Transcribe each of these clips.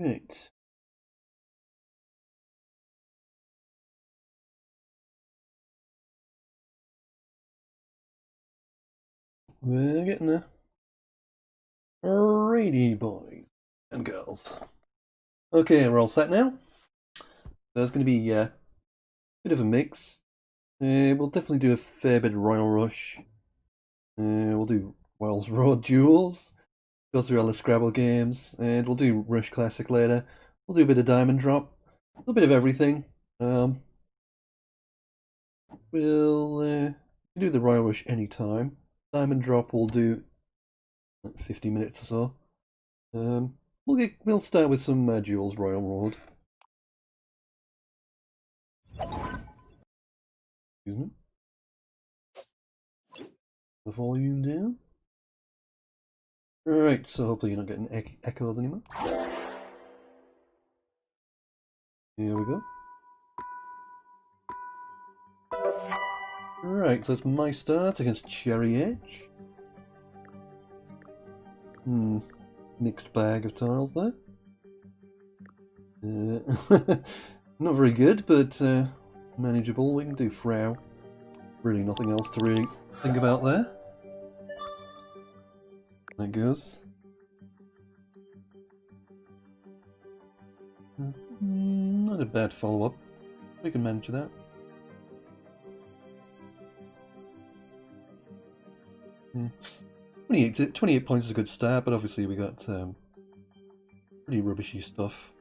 Right. We're getting there. Alrighty, boys and girls. Okay, we're all set now. There's going to be a bit of a mix. We'll definitely do a fair bit of Royal Rush. We'll do Wells Road Duels. Go through all the Scrabble games. And we'll do Rush Classic later. We'll do a bit of Diamond Drop. A little bit of everything. We'll do the Royal Rush anytime. Diamond Drop we'll do 50 minutes or so. We'll start with some Duels Royal Road. Excuse me. The volume down. Alright, so hopefully you're not getting echoes anymore. Here we go. Alright, so it's my start against Cherry Edge. Mixed bag of tiles there. Not very good, but manageable. We can do Frau. Really nothing else to really think about there. That goes. Not a bad follow-up. We can manage that. Hmm. 28 points is a good start, but obviously we got pretty rubbishy stuff.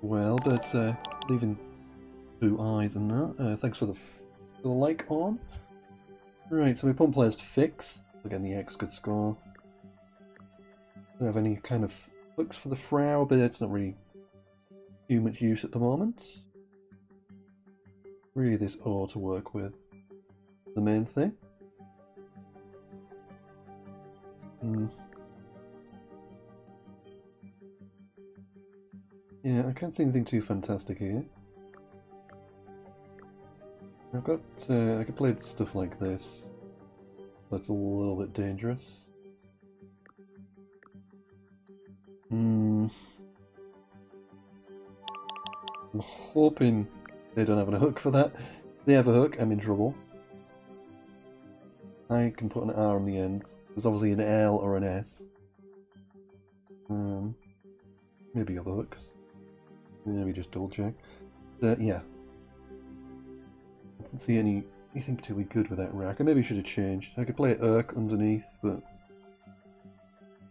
Well, but leaving 2 eyes and that. Thanks for the like on. Right, so my opponent plays Fix. Again, the X good score. Don't have any kind of hooks for the Frau, but it's not really too much use at the moment. Really, this O to work with. The main thing. Yeah, I can't see anything too fantastic here. I've got, I could play stuff like this. That's a little bit dangerous. I'm hoping they don't have a hook for that. If they have a hook, I'm in trouble. I can put an R on the end. There's obviously an L or an S. Maybe other hooks. Maybe just double check. Yeah. I didn't see anything particularly good with that rack. I maybe should have changed. I could play Urk underneath, but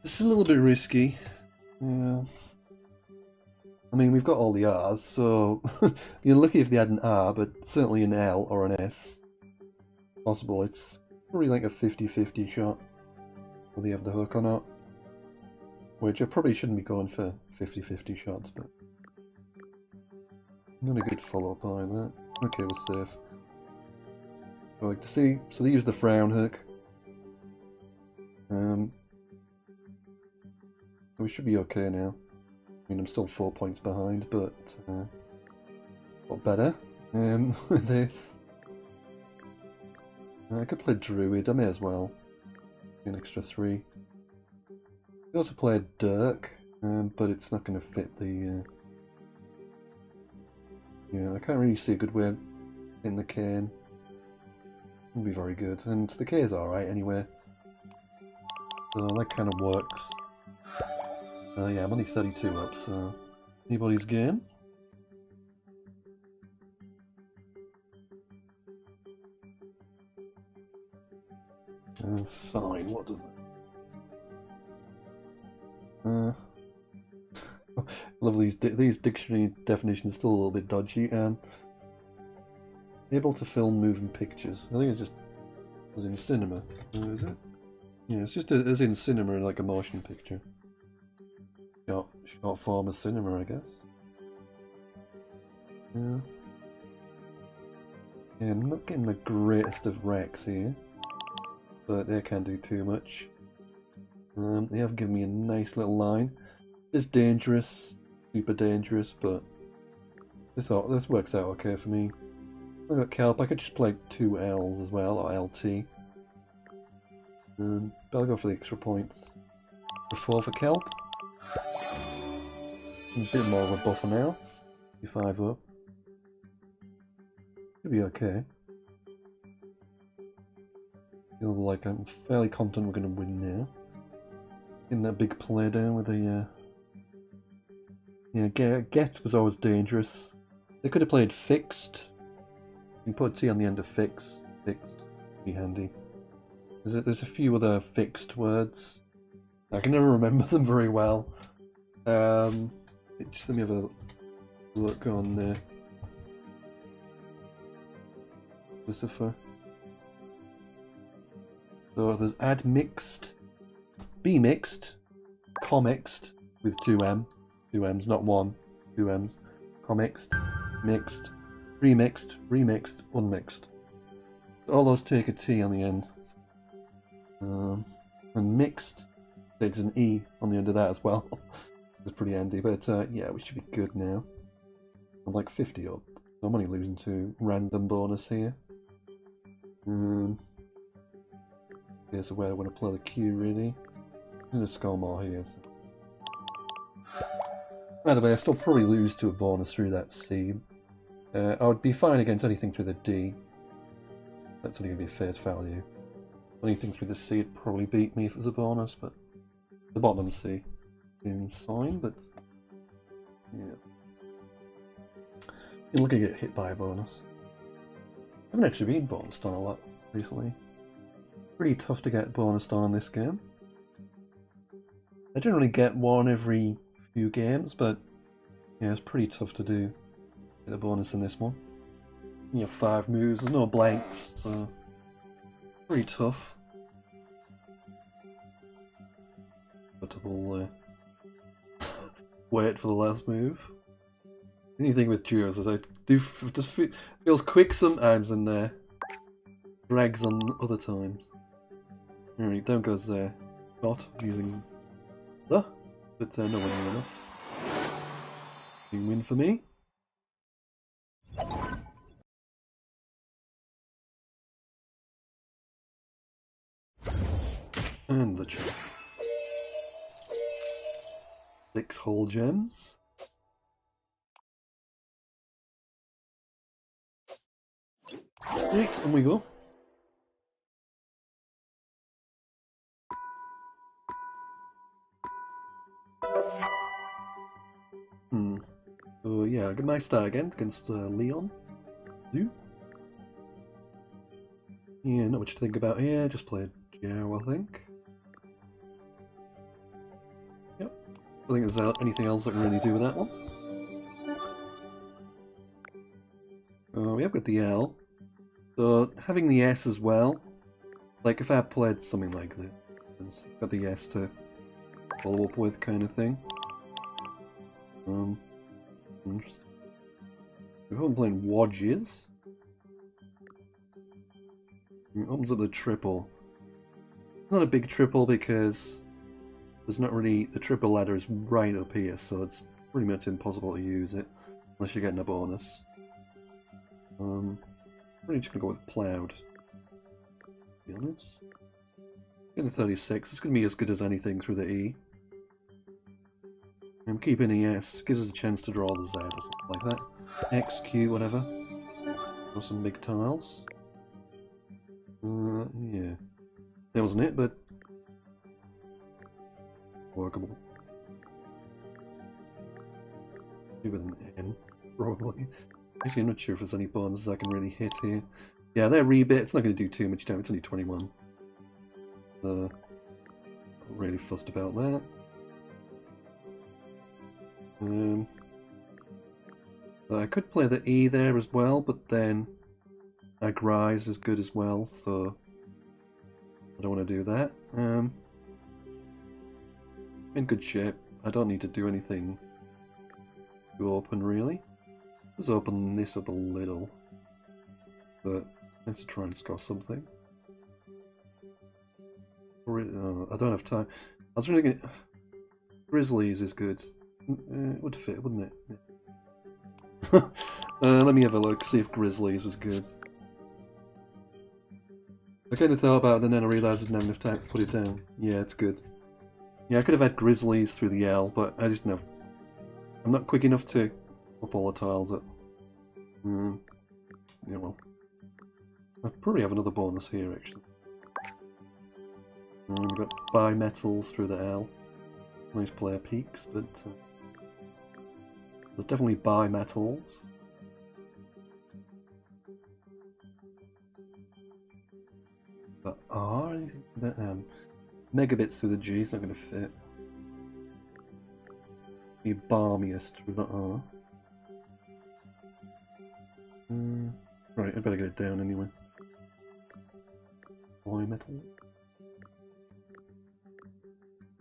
it's a little bit risky. Yeah. I mean, we've got all the R's, so you're lucky if they had an R, but certainly an L or an S. Possible. It's probably like a 50-50 shot. Will they have the hook or not? Which I probably shouldn't be going for 50-50 shots, but not a good follow-up either. Okay, we're safe. I like to see. So they use the frown hook. We should be okay now. I mean, I'm still 4 points behind, but a lot better with this. I could play Druid. I may as well. An extra 3. I also played Dirk, but it's not going to fit the. Yeah, I can't really see a good way in the cane. Wouldn't be very good, and the K is alright anyway. So that kind of works. Yeah, I'm only 32 up, so anybody's game. Sign, what does that? Love these dictionary definitions, still a little bit dodgy. Able to film moving pictures. I think it's just as in cinema. Is it? Yeah, it's just as in cinema, like a motion picture. Short form of cinema, I guess. Yeah. Yeah, I'm not getting the greatest of wrecks here, but they can't do too much. They have given me a nice little line. It's dangerous, super dangerous, but this works out okay for me. I've got kelp. I could just play 2 L's as well, or LT. But I'll go for the extra points. For 4 for kelp. A bit more of a buffer now. 5 up. Should be okay. Feel like I'm fairly confident we're going to win now. In that big play down with the yeah, get was always dangerous. They could have played fixed. You can put T on the end of fixed. Fixed. Be handy. There's a few other fixed words. I can never remember them very well. Just let me have a look on there. Lucifer. So there's add mixed, be mixed, commixed with 2M. 2 M's, not 1. 2 M's. Commixed, mixed, remixed, remixed, unmixed. All those take a T on the end. And mixed takes an E on the end of that as well. It's pretty handy, but yeah, we should be good now. I'm like 50 up. So I'm only losing to random bonus here. Yeah, so where I want to play the Q really. I'm going to score more here. So. Either way, I still probably lose to a bonus through that C. I would be fine against anything through the D. That's only going to be face value. Anything through the C would probably beat me if it was a bonus, but the bottom C is fine, but yeah. You're looking to get hit by a bonus. I haven't actually been bonused on a lot recently. Pretty tough to get bonused on this game. I generally get one every few games, but yeah, it's pretty tough to do. Get a bonus in this one. You have 5 moves, there's no blanks, so pretty tough. But we'll wait for the last move. Anything with duos is I do just feels quick sometimes and drags on other times. Alright, down goes Dot using the, but no one near enough. Big win for me. And the check. 6 whole gems. Right, and we go. So yeah, a nice start again against Leon. Yeah, not much to think about here, just played Joe, I think. Yep. I think there's anything else I can really do with that one. We have got the L. So having the S as well, like if I played something like this, it's got the S to follow up with kind of thing. Interesting. We haven't played Wodges. It opens up the triple. It's not a big triple because there's not really, the triple ladder is right up here, so it's pretty much impossible to use it unless you're getting a bonus. Really just gonna go with Ploughed, to be honest. Getting 36, it's gonna be as good as anything through the E. I'm keeping the S, gives us a chance to draw the Z or something like that. X, Q, whatever. Draw some big tiles. Yeah. That wasn't it, but workable. Maybe with an N, probably. Actually, I'm not sure if there's any bonuses I can really hit here. Yeah, that rebit, it's not going to do too much damage, it's only 21. So, not really fussed about that. I could play the E there as well, but then Rise is good as well, so I don't want to do that. In good shape. I don't need to do anything to open really. Let's open this up a little, but let's try and score something. I don't have time. I was really going Grizzlies is good. It would fit, wouldn't it? Yeah. Let me have a look, see if Grizzlies was good. I kind of thought about it and then I realised I didn't have enough time to put it down. Yeah, it's good. Yeah, I could have had Grizzlies through the L, but I just didn't have I'm not quick enough to up all the tiles up. Yeah, well. I probably have another bonus here, actually. We've got bi-metals through the L. Nice player peaks, but there's definitely bi-metals. But R? Megabits through the G is not going to fit. Be balmiest through the R. Right, I better get it down anyway. Bi-metal.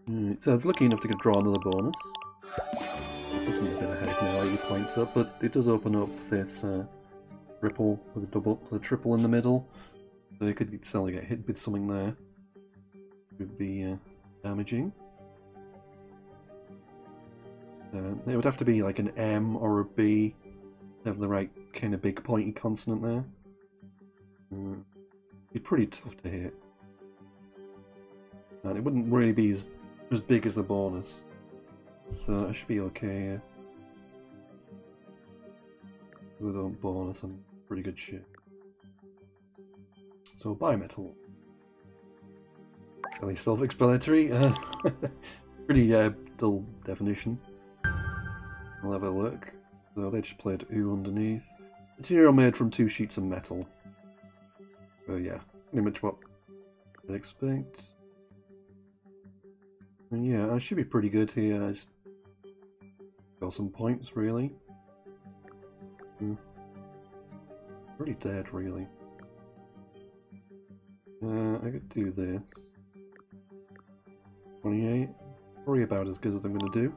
Right, so I was lucky enough to draw another bonus. Puts me a bit ahead now, 80 points up, but it does open up this triple with a triple in the middle. So you could suddenly get hit with something there. It would be damaging. It would have to be like an M or a B to have the right kind of big pointy consonant there. It'd be pretty tough to hit. And it wouldn't really be as big as the bonus. So I should be okay here. Because I don't bonus, I'm pretty good shit. So bi-metal. Fairly self-explanatory. Pretty dull definition. I'll have a look. So they just played ooh underneath. Material made from 2 sheets of metal. So yeah, pretty much what I'd expect. And yeah, I should be pretty good here. I just got some points, really. Pretty dead, really. I could do this. 28. Probably about as good as I'm going to do.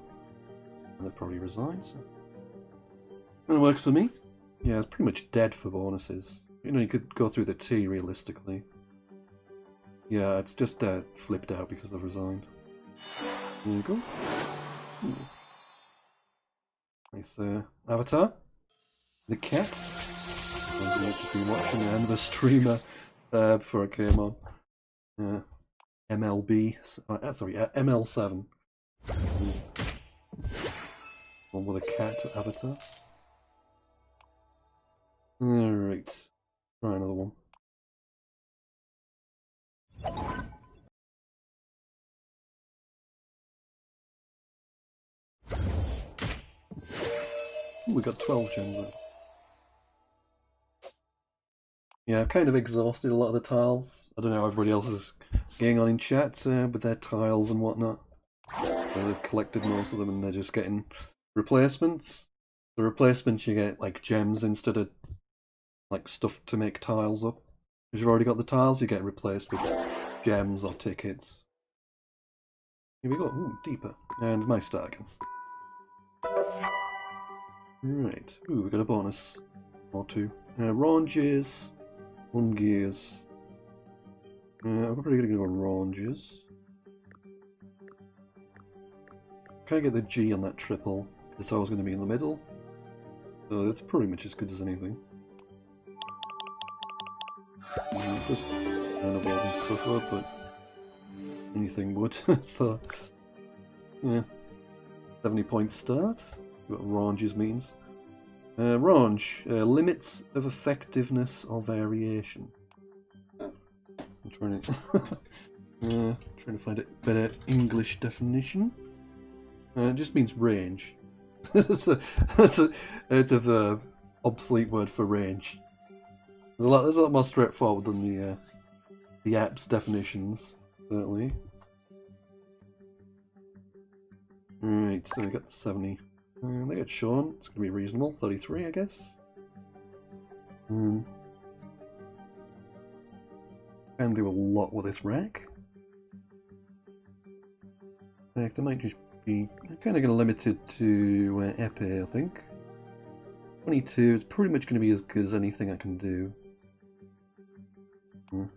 And that probably resigns. That works for me. Yeah, it's pretty much dead for bonuses. You know, you could go through the T realistically. Yeah, it's just flipped out because I've resigned. There you go. Nice avatar. The cat. I've just been watching the streamer before I came on. MLB. Sorry, ML7. One with a cat avatar. Alright. Try another one. Ooh, we got 12 gems there. Yeah, I've kind of exhausted a lot of the tiles. I don't know how everybody else is getting on in chat with their tiles and whatnot. So they've collected most of them and they're just getting replacements. The replacements you get like gems instead of like stuff to make tiles up. Because you've already got the tiles, you get replaced with gems or tickets. Here we go. Ooh, deeper. And my start again. Right. Ooh, we got a bonus. Or 2. Ranges. 1 gears. I'm probably going to go ranges. Can't get the G on that triple. It's always going to be in the middle. So it's pretty much as good as anything. Just kind of all this stuff up, but anything would. So, yeah. 70 points start. What ranges means. Range. Limits of effectiveness or variation. I'm trying to find a better English definition. It just means range. it's a verb. Obsolete word for range. There's a lot more straightforward than the app's definitions, certainly. Right, so we got 70. They get shown. It's going to be reasonable. 33, I guess. Can do a lot with this rack. In fact, I might just be kind of going to limit it to épée, I think. 22 is pretty much going to be as good as anything I can do.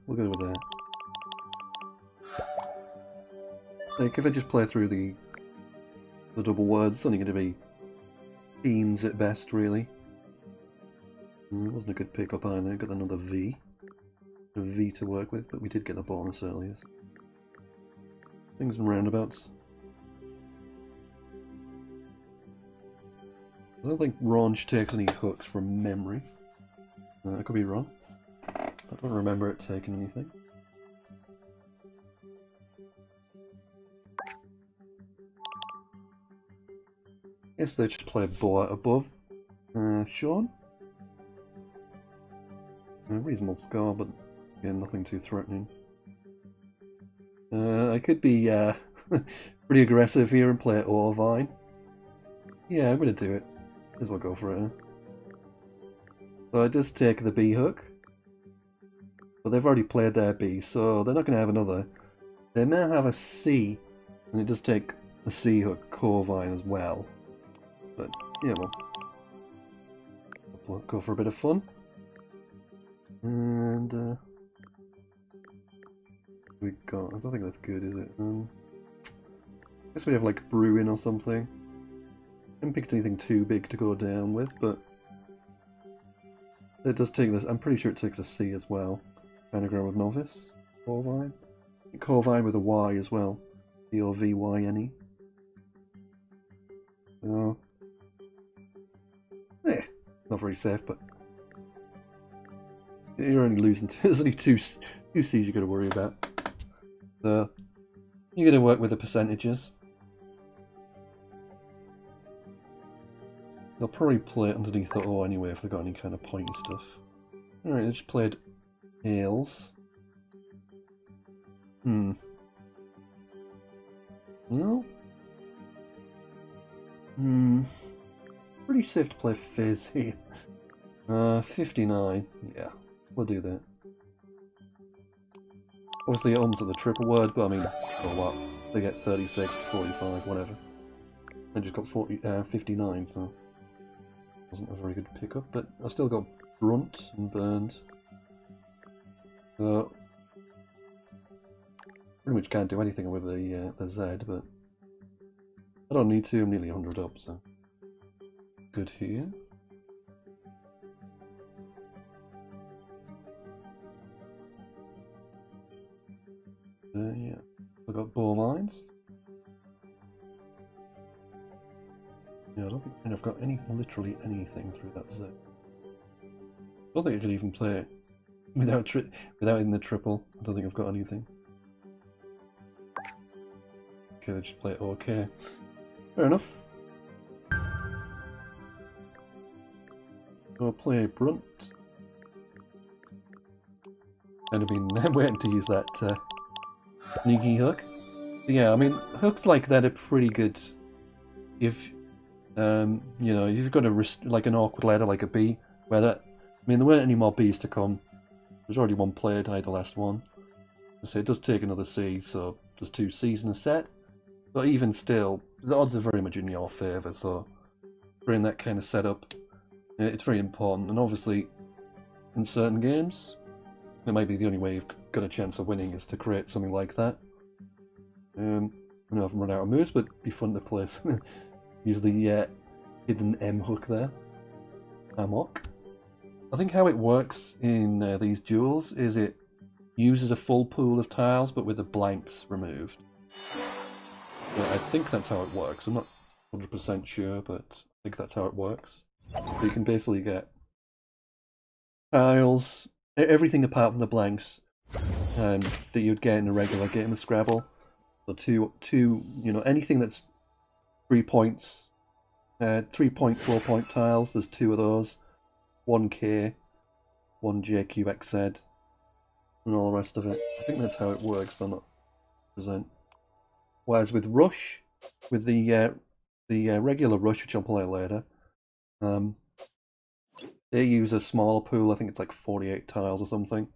We'll go with that. Like, if I just play through the double words, it's only going to be teens at best, really. It wasn't a good pick-up either. Got another V. A V to work with, but we did get the bonus earlier. So. Things and roundabouts. I don't think Raunch takes any hooks from memory. I could be wrong. I don't remember it taking anything. Guess they just play Boa above. Sean? A reasonable score, but again, nothing too threatening. I could be pretty aggressive here and play Orvine. Yeah, I'm going to do it. Might as well go for it. Huh? So I just take the B hook. But they've already played their B, so they're not going to have another. They may have a C, and it does take a C hook Corvine as well. But yeah, we'll go for a bit of fun. And we got. I don't think that's good, is it? I guess we have like Bruin or something. I haven't picked anything too big to go down with, but it does take this. I'm pretty sure it takes a C as well. Anagram with Novice. Corvine. Corvine with a Y as well. C-O-V-Y-N-E. Oh. Eh, not very safe, but you're only losing. There's only two C's you got to worry about. So you're going to work with the percentages. They'll probably play it underneath the O anyway if they've got any kind of pointy stuff. Alright, they just played Ales. No? Pretty safe to play Fizz here. 59. Yeah, we'll do that. Obviously it owns at the triple word, but I mean, oh what? They get 36, 45, whatever. I just got 59, so wasn't a very good pickup, but I still got Brunt and Burned. So pretty much can't do anything with the Z, but I don't need to. I'm nearly 100 up, so good here. Yeah, I got bovines. Yeah, I don't think I've got literally anything through that Z. I don't think I could even play it without in the triple. I don't think I've got anything. Okay, they just play it okay. Fair enough. I'll play Brunt. And I've been waiting to use that sneaky hook. But yeah, I mean, hooks like that are pretty good if you know, you've got like an awkward ladder like a B, where that. I mean, there weren't any more Bs to come. There's already one played. I had the last one. So it does take another C, so there's 2 Cs in a set. But even still, the odds are very much in your favour. So in that kind of setup, it's very important. And obviously, in certain games, it might be the only way you've got a chance of winning is to create something like that. I know I've run out of moves, but it'd be fun to play something. Use the hidden M hook there. Amok. I think how it works in these duels is it uses a full pool of tiles, but with the blanks removed. So I think that's how it works. I'm not 100% sure, but I think that's how it works. So you can basically get tiles, everything apart from the blanks that you'd get in a regular game of Scrabble. So two, you know, anything that's 3 points, 3-point, 4-point tiles, there's 2 of those. 1K, 1J cube XZ, and all the rest of it. I think that's how it works, but I'm not present. Whereas with Rush, with the regular Rush, which I'll play later, they use a smaller pool. I think it's like 48 tiles or something,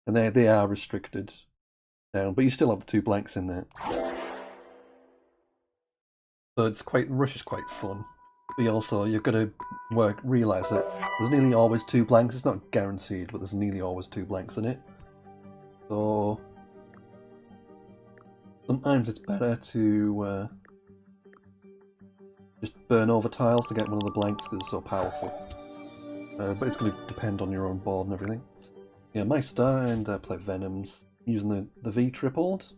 and they are restricted down, but you still have the 2 blanks in there. So it's Rush is quite fun. But you've got to realise that there's nearly always 2 blanks. It's not guaranteed, but there's nearly always 2 blanks in it. So sometimes it's better to just burn over tiles to get one of the blanks because it's so powerful. But it's going to depend on your own board and everything. Yeah, Meister and play Venoms using the V tripled.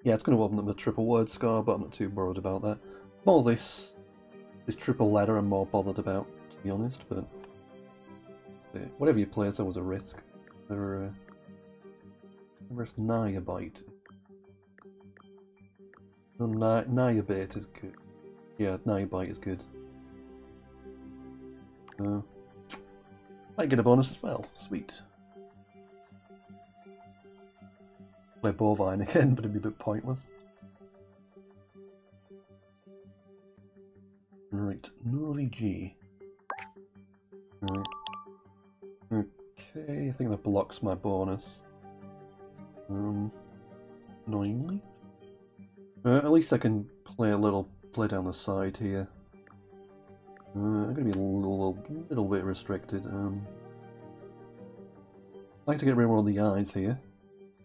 Yeah, it's going to open up the triple word score, but I'm not too worried about that. More this. This triple ladder I'm more bothered about, to be honest, but whatever you play is always a risk. Remember if Naya bite. No, Naya bait is good. Yeah, Naya bite is good. Might get a bonus as well. Sweet. Play bovine again, but it'd be a bit pointless. Right, Nori G. Right. Okay, I think that blocks my bonus. Annoyingly. At least I can play down the side here. I'm gonna be a little bit restricted. I'd like to get rid of one of the eyes here,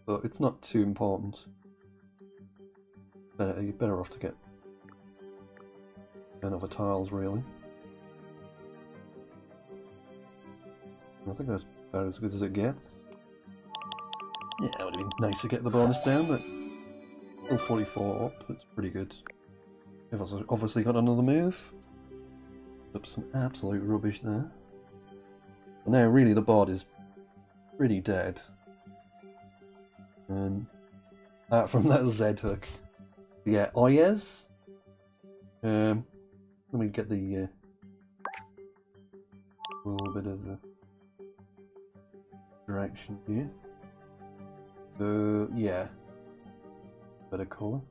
but it's not too important. You're better off to get other tiles, really. I think that's about as good as it gets. Yeah, it would have been nice to get the bonus down, but still 44 up, that's pretty good. I've obviously got another move. Up some absolute rubbish there. But now really the board is pretty dead. Apart from that Z hook. Yeah, Oyez. Let me get the a little bit of the direction here. Yeah. Better colour.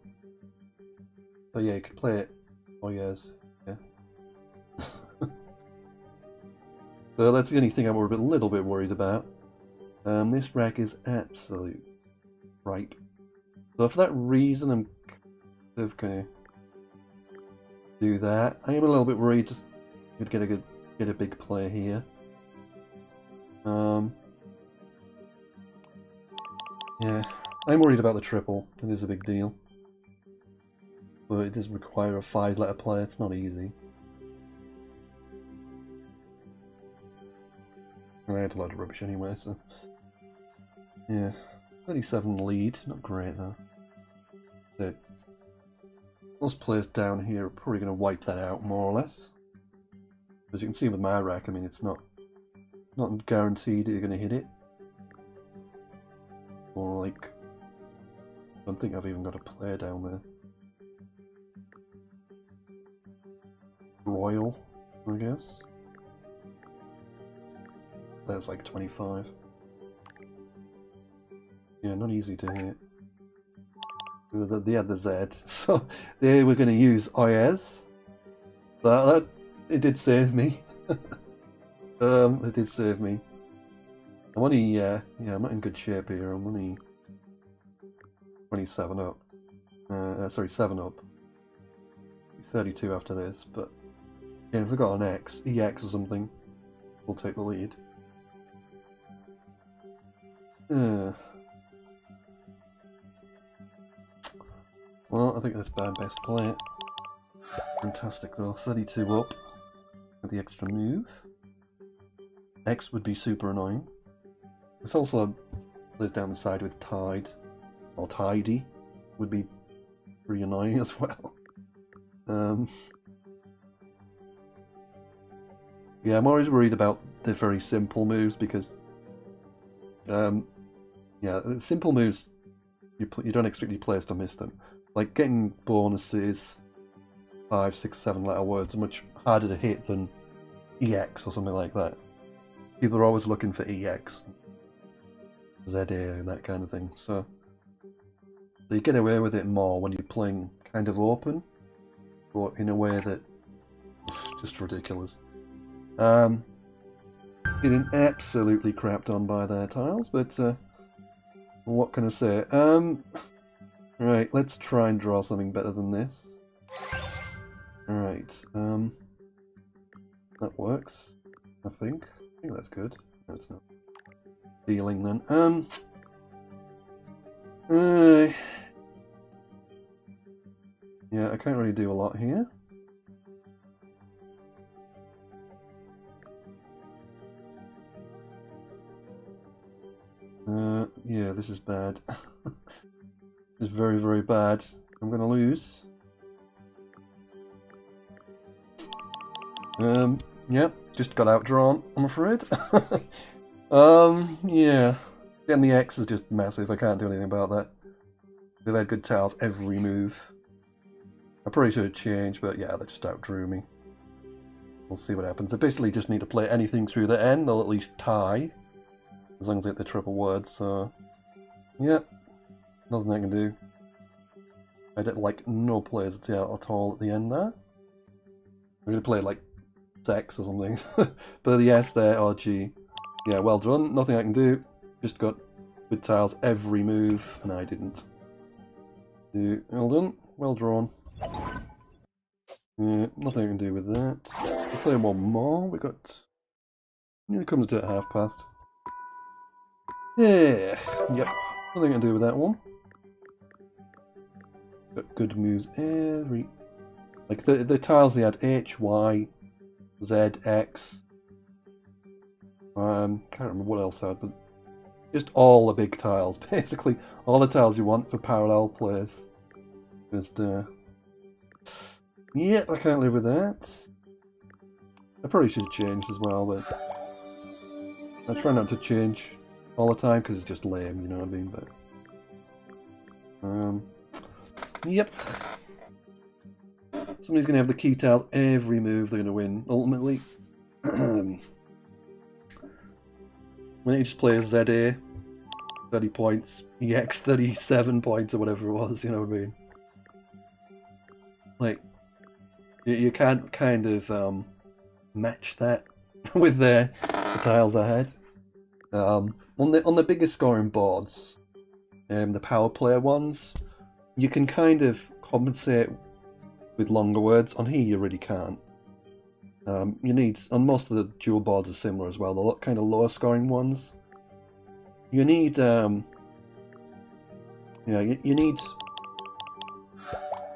So yeah, you could play it. Oyez. Yeah. So that's the only thing I'm a little bit worried about. This rack is absolute ripe. So for that reason, I'm kind of gonna do that. I am a little bit worried. Just could get a big play here. Yeah, I'm worried about the triple. It is a big deal, but it does require a 5-letter play. It's not easy. I had a lot of rubbish anyway, so yeah. 37 lead, not great though. So, most players down here are probably going to wipe that out more or less. As you can see with my rack, I mean it's not guaranteed that you're going to hit it. Like, I don't think I've even got a player down there. Royal, I guess. That's like 25. Yeah, not easy to hit. They had the Z, so they were going to use Oyez. That it did save me. It did save me. I'm only yeah, I'm not in good shape here. I'm only 27 up. Sorry, 7 up. 32 after this, but yeah, if they've got an EX or something, we'll take the lead. Well, I think that's best play it. Fantastic though, 32 up with the extra move. X would be super annoying. This also plays down the side with Tide, or Tidy, would be pretty annoying as well. Yeah, I'm always worried about the very simple moves because, yeah, simple moves, you don't expect your players to miss them. Like getting bonuses, 5, 6, 7 letter words are much harder to hit than EX or something like that. People are always looking for EX, ZA and that kind of thing, so you get away with it more when you're playing kind of open, but in a way that just ridiculous. Getting absolutely crapped on by their tiles, but what can I say? Right, let's try and draw something better than this. Alright, that works, I think. I think that's good. That's not dealing then. Yeah, I can't really do a lot here. Yeah, this is bad. This is very, very bad. I'm gonna lose. Yeah, just got outdrawn, I'm afraid. Yeah. Getting the X is just massive, I can't do anything about that. They've had good tiles every move. I probably should have changed, but yeah, they just outdrew me. We'll see what happens. They basically just need to play anything through the end, they'll at least tie. As long as they get the triple word, so... yeah, nothing I can do. I did like no players at all at the end there. I'm gonna play like sex or something. But the S there, RG. Yeah, well done. Nothing I can do. Just got good tiles every move, and I didn't. Well done. Well drawn. Nothing I can do with that. We'll play one more. We got... nearly coming to half past. Yeah. Yep. Nothing I can do with that one. Got good moves every... like the tiles they had H, Y, Z, X. Can't remember what else I had, but just all the big tiles, basically. All the tiles you want for parallel plays. Just, yeah, I can't live with that. I probably should have changed as well, but I try not to change all the time because it's just lame, you know what I mean? But yep. Somebody's gonna have the key tiles every move. They're gonna win ultimately. When he just plays ZA, 30 points, EX 37 points or whatever it was, you know what I mean? Like, you can't kind of match that with the tiles I had. On the biggest scoring boards, the power player ones, you can kind of compensate with longer words. On here you really can't. You need, on most of the dual boards are similar as well, the kind of lower scoring ones. You need, yeah, you need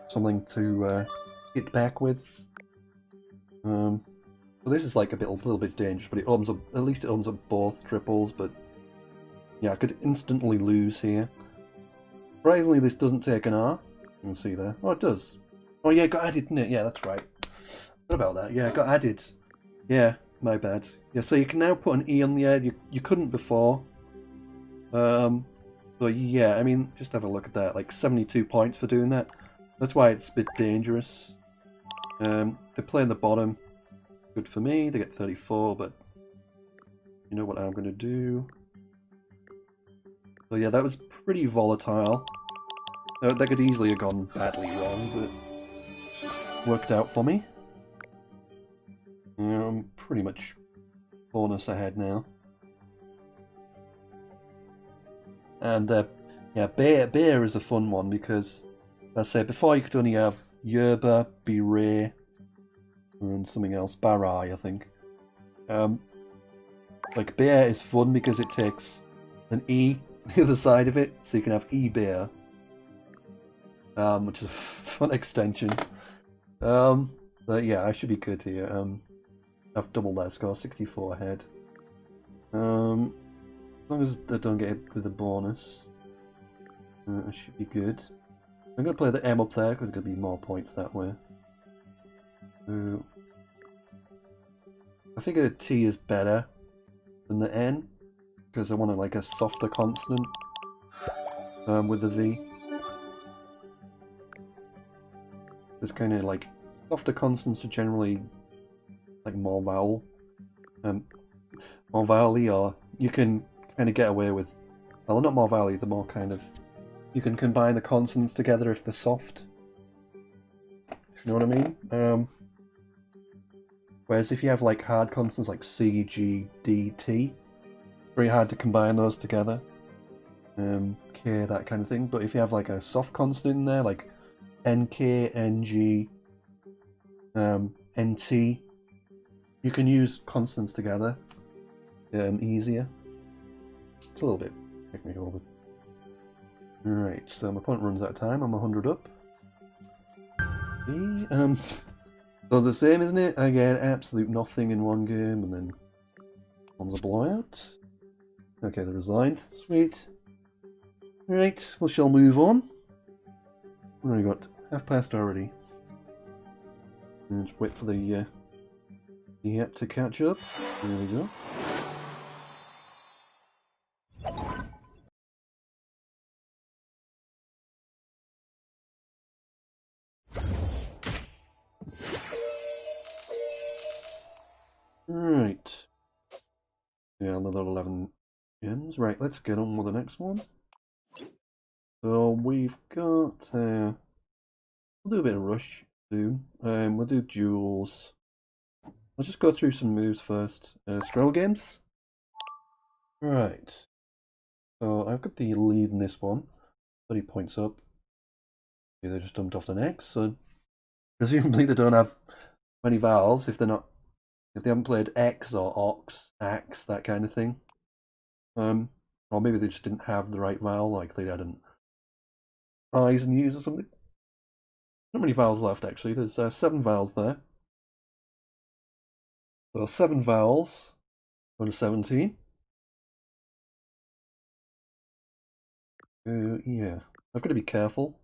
something to hit back with. So this is like a little bit dangerous, but it opens up, at least it opens up both triples, but yeah, I could instantly lose here. Surprisingly, this doesn't take an R. You can see there. Oh, it does. Oh yeah, it got added, didn't it? Yeah, that's right. What about that? Yeah, it got added. Yeah, my bad. Yeah, so you can now put an E on the end. You couldn't before. So yeah, I mean, just have a look at that. Like 72 points for doing that. That's why it's a bit dangerous. They play in the bottom. Good for me. They get 34, but you know what I'm gonna do. So yeah, that was pretty volatile. That could easily have gone badly wrong, but worked out for me. I'm pretty much bonus ahead now. And yeah, bear is a fun one because, as I said, before you could only have yerba, beret, and something else, barai, I think. Like bear is fun because it takes an E the other side of it, so you can have e-bear, which is a fun extension. But yeah, I should be good here. I've doubled that score, 64 ahead. As long as I don't get hit with a bonus, I should be good. I'm going to play the M up there because there's going to be more points that way. I think a T is better than the N because I want like a softer consonant with the V. It's kind of like softer consonants are generally like more vowel, more vowel-y, or you can kind of get away with, well, not more vowel-y, the more kind of, you can combine the consonants together if they're soft, if you know what I mean. Whereas if you have like hard consonants like C, G, D, T, very hard to combine those together. K, that kind of thing. But if you have like a soft consonant in there, like NK, NG, NT, you can use consonants together easier. It's a little bit technical, but... Alright, so my opponent runs out of time. I'm 100 up. Okay, so it's the same, isn't it? I get absolute nothing in one game, and then one's a blowout. Okay, they resigned. Sweet. Right, we shall move on. We've only got half past already. And just wait for the Yep, to catch up. There we go. Right. Yeah, another 11 gems. Right, let's get on with the next one. So we've got... we'll do a bit of rush soon. We'll do duels. I'll just go through some moves first. Scrabble games. Right. So I've got the lead in this one. 30 points up. Okay, they just dumped off the next, so presumably they don't have many vowels if they haven't played X or Ox, Axe, that kind of thing. Or maybe they just didn't have the right vowel, like they had an I's and U's or something. Not many vowels left actually. There's 7 vowels there. So 7 vowels. Go to 17. Yeah, I've got to be careful.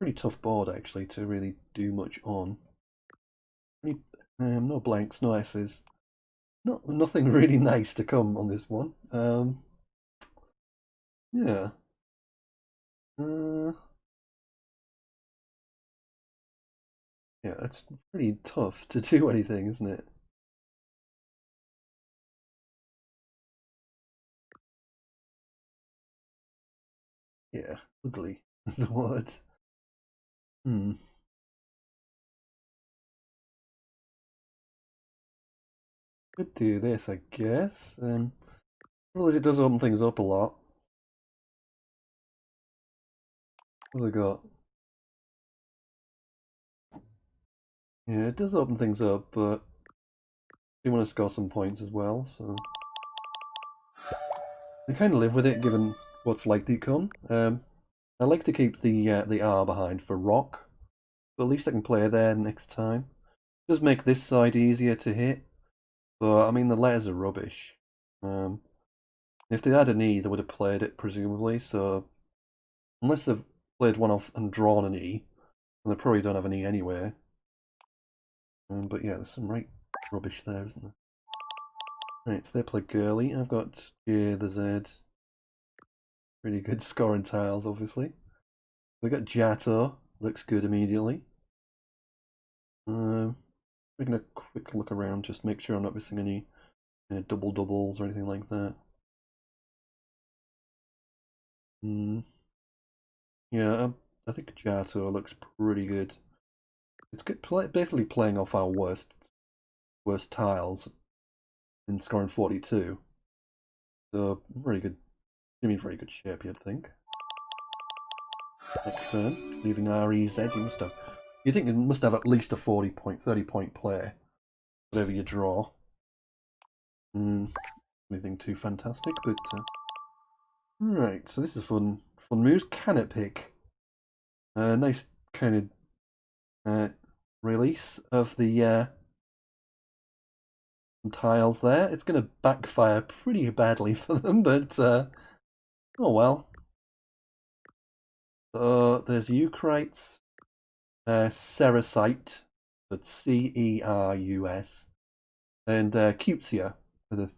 Pretty tough board actually to really do much on. No blanks, no S's. Nothing really nice to come on this one. Yeah. Yeah, it's pretty tough to do anything, isn't it? Yeah, ugly is the word. Hmm. Could do this, I guess. Well, as it does open things up a lot. What have I got? Yeah, it does open things up, but I do want to score some points as well, so I kind of live with it given what's likely to come. I like to keep the R behind for rock, but at least I can play there next time. It does make this side easier to hit, but I mean the letters are rubbish. If they had an E, they would have played it presumably. So unless they've played one off and drawn an E, and they probably don't have an E anyway. But yeah, there's some right rubbish there, isn't there? Right, so they play girly. I've got J, the Z. Really good scoring tiles, obviously. We got Jato. Looks good immediately. We're gonna quick look around, just make sure I'm not missing any double doubles or anything like that. Yeah, I think Jato looks pretty good. It's good, basically playing off our worst tiles and scoring 42. So very good. You mean very good shape, you'd think. Next turn, leaving REZ, you think you must have at least a 40 point, 30 point play, whatever you draw. Anything too fantastic, but right. So this is fun moves. Can it pick? Nice kind of release of the tiles there. It's going to backfire pretty badly for them, but oh well. So there's Eucrites, Ceresite, that's Cerus, and Cutia are the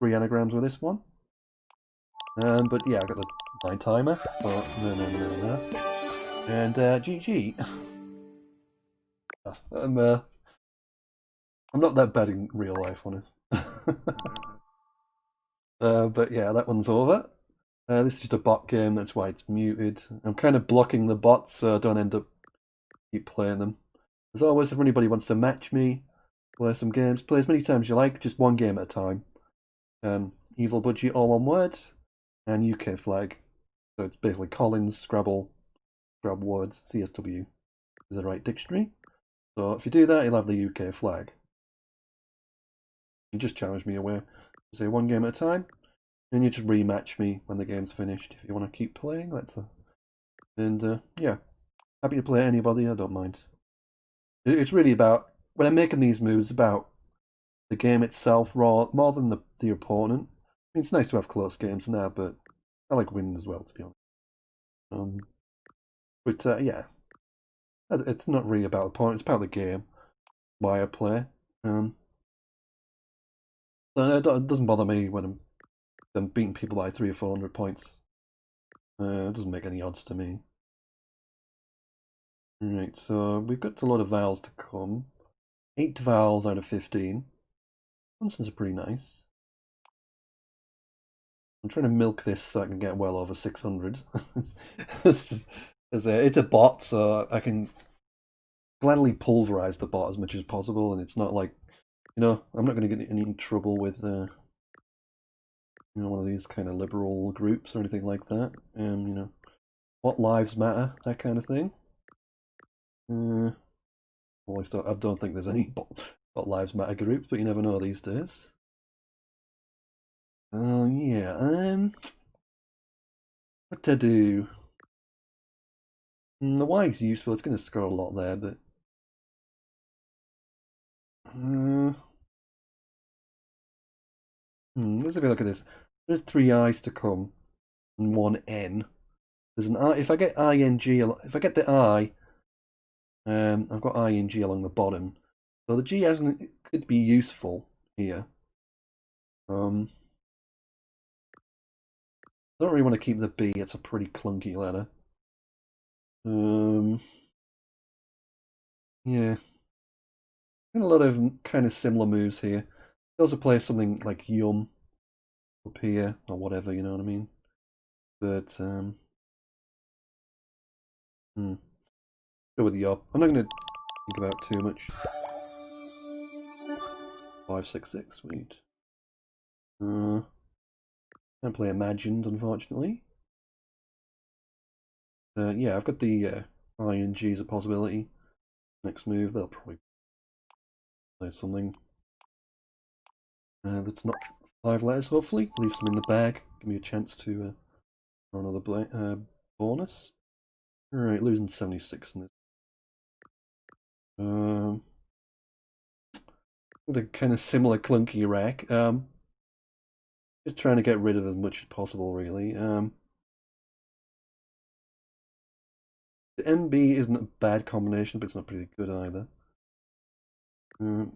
3 anagrams with this one. But yeah, I got the 9 timer, so no. And GG. I'm not that bad in real life, honest. But yeah, that one's over. This is just a bot game, that's why it's muted. I'm kind of blocking the bots so I don't end up keep playing them. As always, if anybody wants to match me, play some games, play as many times as you like, just one game at a time. Evil Budgie, all one word, and UK flag. So it's basically Collins, Scrabble, Scrabble words, CSW is the right dictionary. So if you do that, you'll have the UK flag. You just challenge me away. Say one game at a time, and you just rematch me when the game's finished. If you want to keep playing, and yeah, happy to play anybody. I don't mind. It's really about when I'm making these moves about the game itself, more than the opponent. I mean, it's nice to have close games now, but I like winning as well, to be honest. But yeah, it's not really about the opponent. It's about the game, why I play. It doesn't bother me when I'm beating people by 300 or 400 points. It doesn't make any odds to me. Right, so we've got a lot of vowels to come. 8 vowels out of 15. Consonants are pretty nice. I'm trying to milk this so I can get well over 600. It's a bot, so I can gladly pulverize the bot as much as possible, and it's not like, I'm not going to get any trouble with, one of these kind of liberal groups or anything like that. What lives matter, that kind of thing. Well, I don't think there's any what lives matter groups, but you never know these days. Oh yeah. What to do? The Y is useful. It's going to score a lot there, but let's have a look at this. There's 3 I's to come and 1 N. There's an I. If I get ing, if I get the I, I've got ing along the bottom, so the G could be useful here. I don't really want to keep the B. It's a pretty clunky letter. Yeah, and a lot of kind of similar moves here. They also play something like yum up here or whatever, you know what I mean? But go with the yup. I'm not going to think about too much. 566, sweet. Can't play imagined, unfortunately. Yeah, I've got the ing as a possibility. Next move, they'll probably play something that's not 5 letters, hopefully. Leave some in the bag. Give me a chance to throw another bonus. Alright, losing 76 in this. With a kind of similar clunky rack. Just trying to get rid of as much as possible, really. The MB isn't a bad combination, but it's not pretty good either. To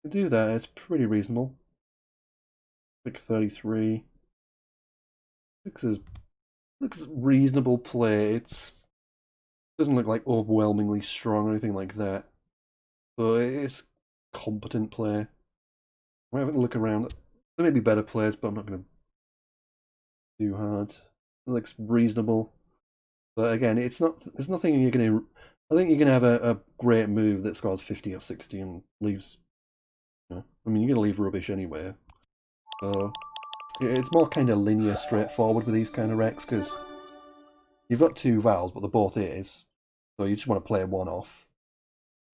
do that, it's pretty reasonable. Pick 33. Looks reasonable play. It doesn't look like overwhelmingly strong or anything like that. But it's competent play. I'm having a look around. There may be better players, but I'm not going to do hard. It looks reasonable. But again, it's not. There's nothing you're going to. I think you're going to have a great move that scores 50 or 60 and leaves. I mean, you're going to leave rubbish anyway. So it's more kind of linear, straightforward with these kind of wrecks because you've got 2 vowels, but they're both A's. So you just want to play one off.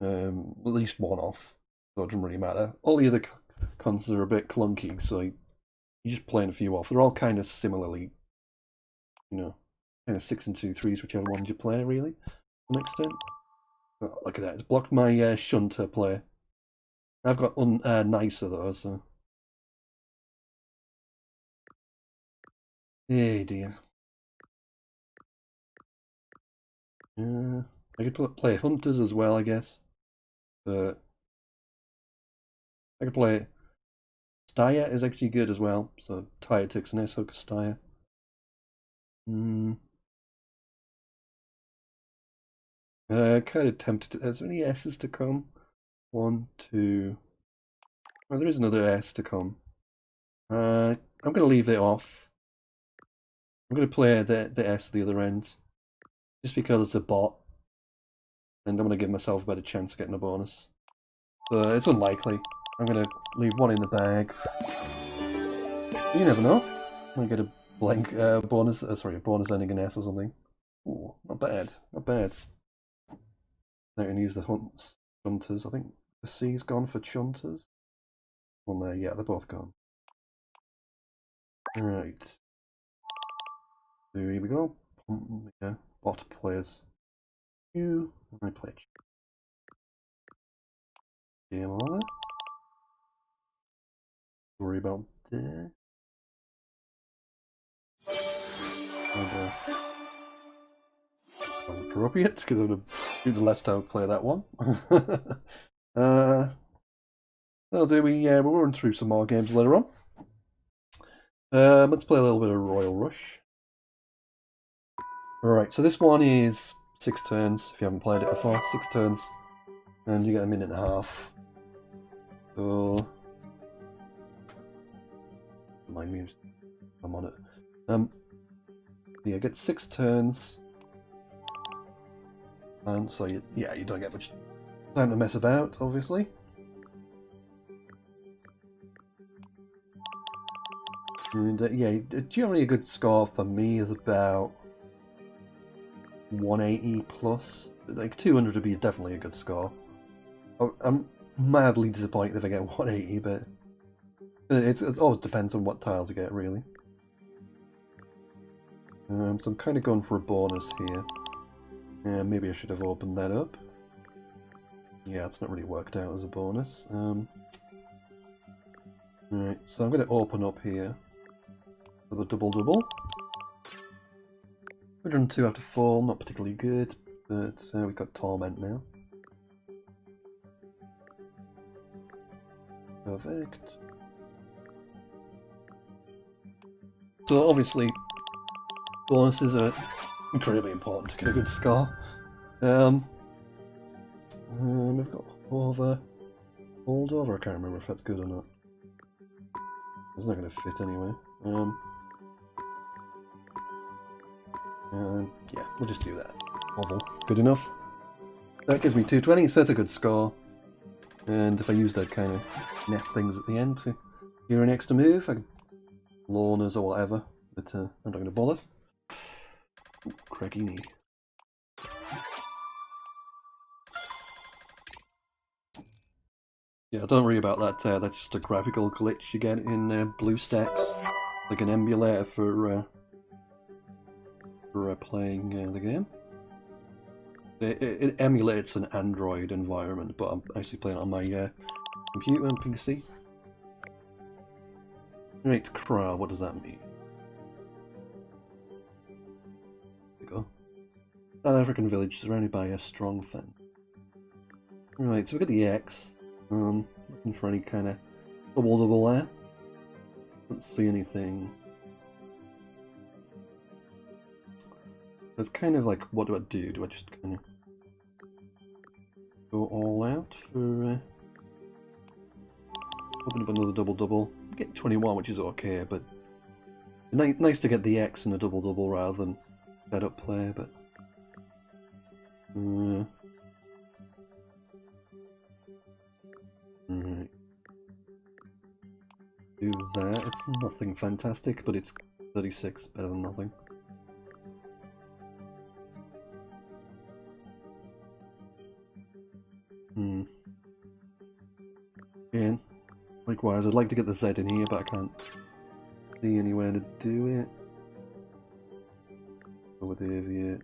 At least one off. So it doesn't really matter. All the other consonants are a bit clunky, so you're just playing a few off. They're all kind of similarly, kind of 6 and 2 3s, whichever one you play, really, to an extent. Oh, look at that. It's blocked my shunter play. I've got nicer, though, so. Hey, dear. I could play hunters as well, I guess. But I could play Steyr is actually good as well. So Tyre takes an S, hook Steyr. Kind of tempted to. Is there any S's to come? 1, 2. Oh, there is another S to come. I'm going to leave it off. I'm going to play the S at the other end. Just because it's a bot. And I'm going to give myself a better chance of getting a bonus. But it's unlikely. I'm going to leave one in the bag. You never know. I might get a blank bonus. Sorry, a bonus ending an S or something. Ooh, not bad. Not bad. I can use the chunters. I think the C's gone for chunters. Well, no, yeah, they're both gone. Right. So here we go. Yeah, bot players. I play game over. Worry about that. Appropriate because I'm gonna do the last time I play that one. That'll do. We'll run through some more games later on. Let's play a little bit of Royal Rush. Alright, so this one is 6 turns, if you haven't played it before. 6 turns, and you get a minute and a half. So... Mind me, I'm on it. Yeah, get 6 turns. And so, you don't get much time to mess about, obviously. And yeah, generally a good score for me is about 180 plus. Like 200 would be definitely a good score. I'm madly disappointed if I get 180, but it always depends on what tiles you get, really. So I'm kind of going for a bonus here. Yeah, maybe I should have opened that up. Yeah, it's not really worked out as a bonus. Right, so I'm going to open up here for the double-double. 102 after fall, not particularly good, but we've got Torment now. Perfect. So obviously, bonuses are incredibly important to get a good score. We've got holdover. I can't remember if that's good or not. It's not going to fit anyway. Yeah, we'll just do that. Oval. Good enough. That gives me 220, so that's a good score. And if I use that kind of net things at the end to do an extra move, I can loaners or whatever, but I'm not going to bother. Ooh, craggy knee. Yeah, don't worry about that. That's just a graphical glitch you get in BlueStacks, like an emulator for playing the game. It emulates an Android environment, but I'm actually playing it on my computer and PC. Right, Crow, what does that mean? There we go. South African village surrounded by a strong fence. Right, so we've got the X. Looking for any kind of double there. Don't see anything. It's kind of like, what do I do? Do I just kind of go all out for open up another double? Get 21, which is okay, but nice to get the X in a double rather than setup play, but Alright. Do that. It's nothing fantastic, but it's 36, better than nothing. Again, likewise, I'd like to get the Z in here, but I can't see anywhere to do it. Go with Aviate.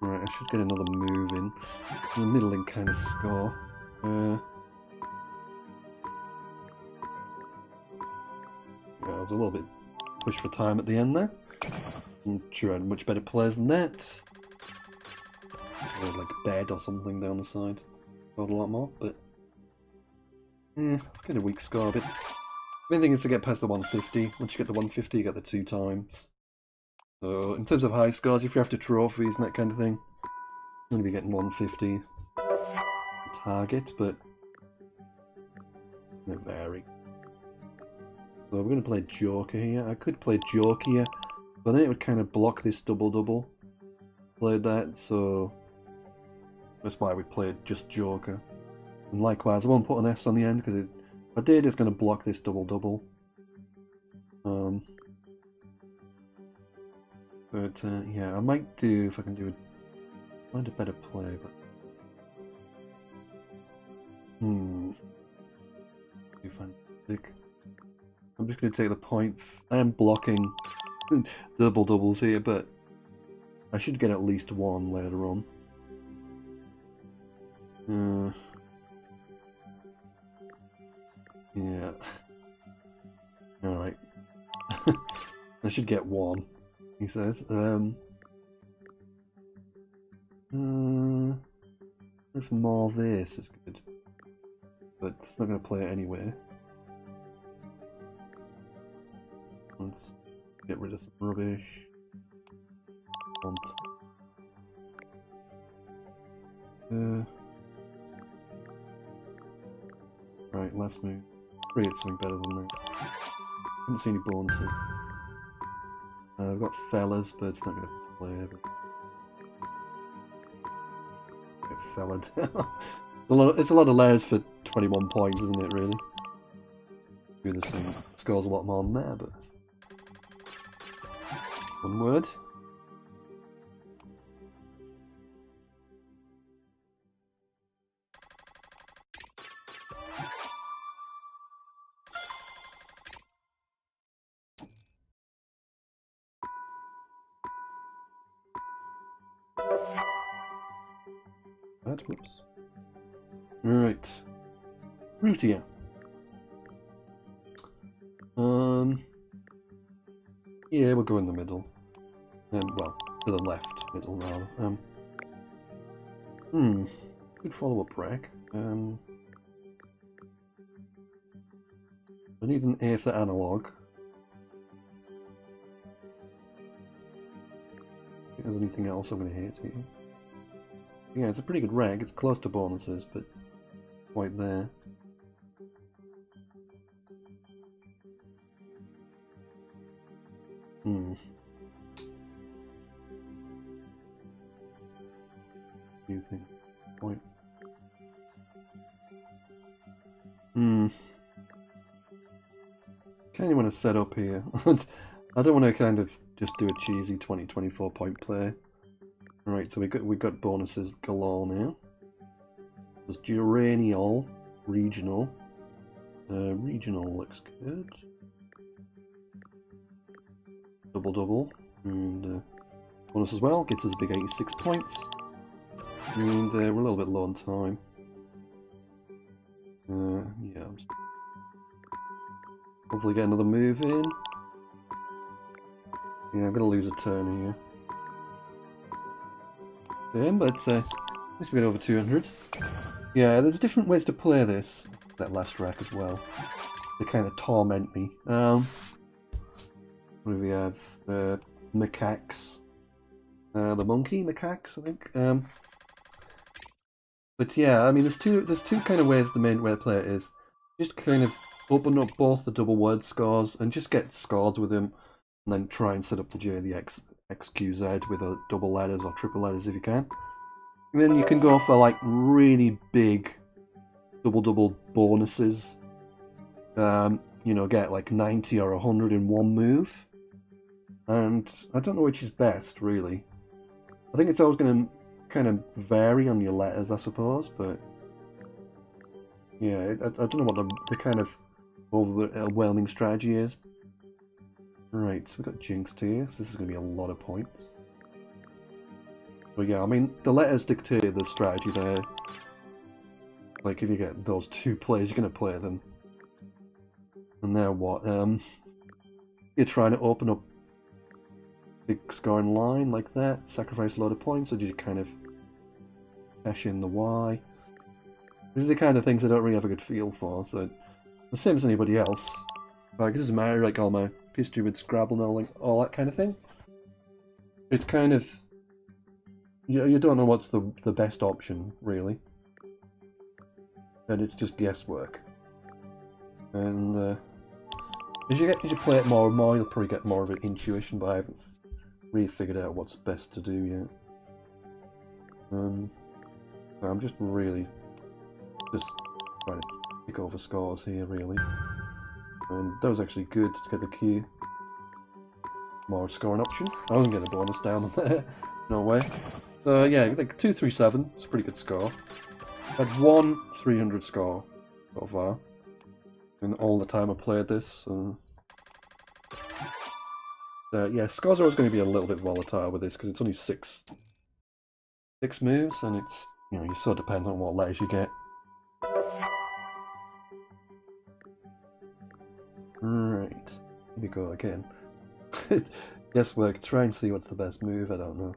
Right, I should get another move in. A middling kind of score. Yeah, I was a little bit pushed for time at the end there. I'm sure I had much better players than that. I had like a bed or something down the side. Got a lot more, but yeah, kind of weak score. But main thing is to get past the 150. Once you get the 150, you get the 2 times. So in terms of high scores, if you're after trophies and that kind of thing, you're going to be getting 150 target, but it's going to vary. So we're going to play Joker here. I could play Joker here, but then it would kind of block this double. Played that, so that's why we played just Joker. And likewise, I won't put an S on the end because if I did, it's going to block this double. But yeah, I might do, if I can find a better play, but too fantastic. I'm just going to take the points. I am blocking doubles here, but I should get at least 1 later on. Yeah. Alright. I should get 1, he says. If more of this is good. but it's not going to play it anyway. Let's get rid of some rubbish. Right, last move. Create something better than that. Haven't seen any bonuses. I've got fellas, but it's not going to play. Get fellaed. It's a lot of layers for 21 points, isn't it, really? Maybe this thing scores a lot more than there, but... One word. Whoops. Right. Root again. Yeah, we'll go in the middle. Well, to the left middle rather. Good follow-up rack. I need an A for analog. If there's anything else I'm going to hit here. Yeah, it's a pretty good rag. It's close to bonuses, but quite there. Do you think? Point. Kind of want to set up here. I don't want to kind of just do a cheesy 20-24 point play. Right, so we got bonuses galore now. There's Geraniol, regional. Regional looks good. Double, and bonus as well, gets us a big 86 points. And we're a little bit low on time. Yeah, hopefully get another move in. Yeah, I'm gonna lose a turn here. But at least we get over 200. Yeah, there's different ways to play this. That last rack as well. They kind of torment me. What do we have? Macaques. The monkey macaques, I think. But yeah, I mean, there's two kind of ways. The main way to play it is just kind of open up both the double word scores and just get scores with them, and then try and set up the J, the X, XQZ with a double letters or triple letters if you can. And then you can go for like really big double bonuses. You know, get like 90 or 100 in one move. And I don't know which is best, really. I think it's always going to kind of vary on your letters, I suppose, but yeah, I don't know what the kind of overwhelming strategy is. Right, so we've got jinxed here, so this is going to be a lot of points. But yeah, I mean, the letters dictate the strategy there. Like, if you get those two plays, you're going to play them. And now what? You're trying to open up big scoring line like that, sacrifice a load of points, or did you kind of cash in the Y? These are the kind of things I don't really have a good feel for, so the same as anybody else. Like, it doesn't matter, like all my history with Scrabble and all that kind of thing. It's kind of... You don't know what's the best option, really. And it's just guesswork. And as you play it more and more, you'll probably get more of an intuition, but I haven't really figured out what's best to do yet. So I'm just really trying to pick over scores here, really. And that was actually good to get the key. More scoring option. I wasn't getting a bonus down on there. No way. So yeah, like 237. It's a pretty good score. Had one 300 score so far. And all the time I played this. So yeah, scores are always going to be a little bit volatile with this because it's only six moves, and it's, you know, you're so dependent on what letters you get. Right, here we go again. Guesswork, try and see what's the best move, I don't know.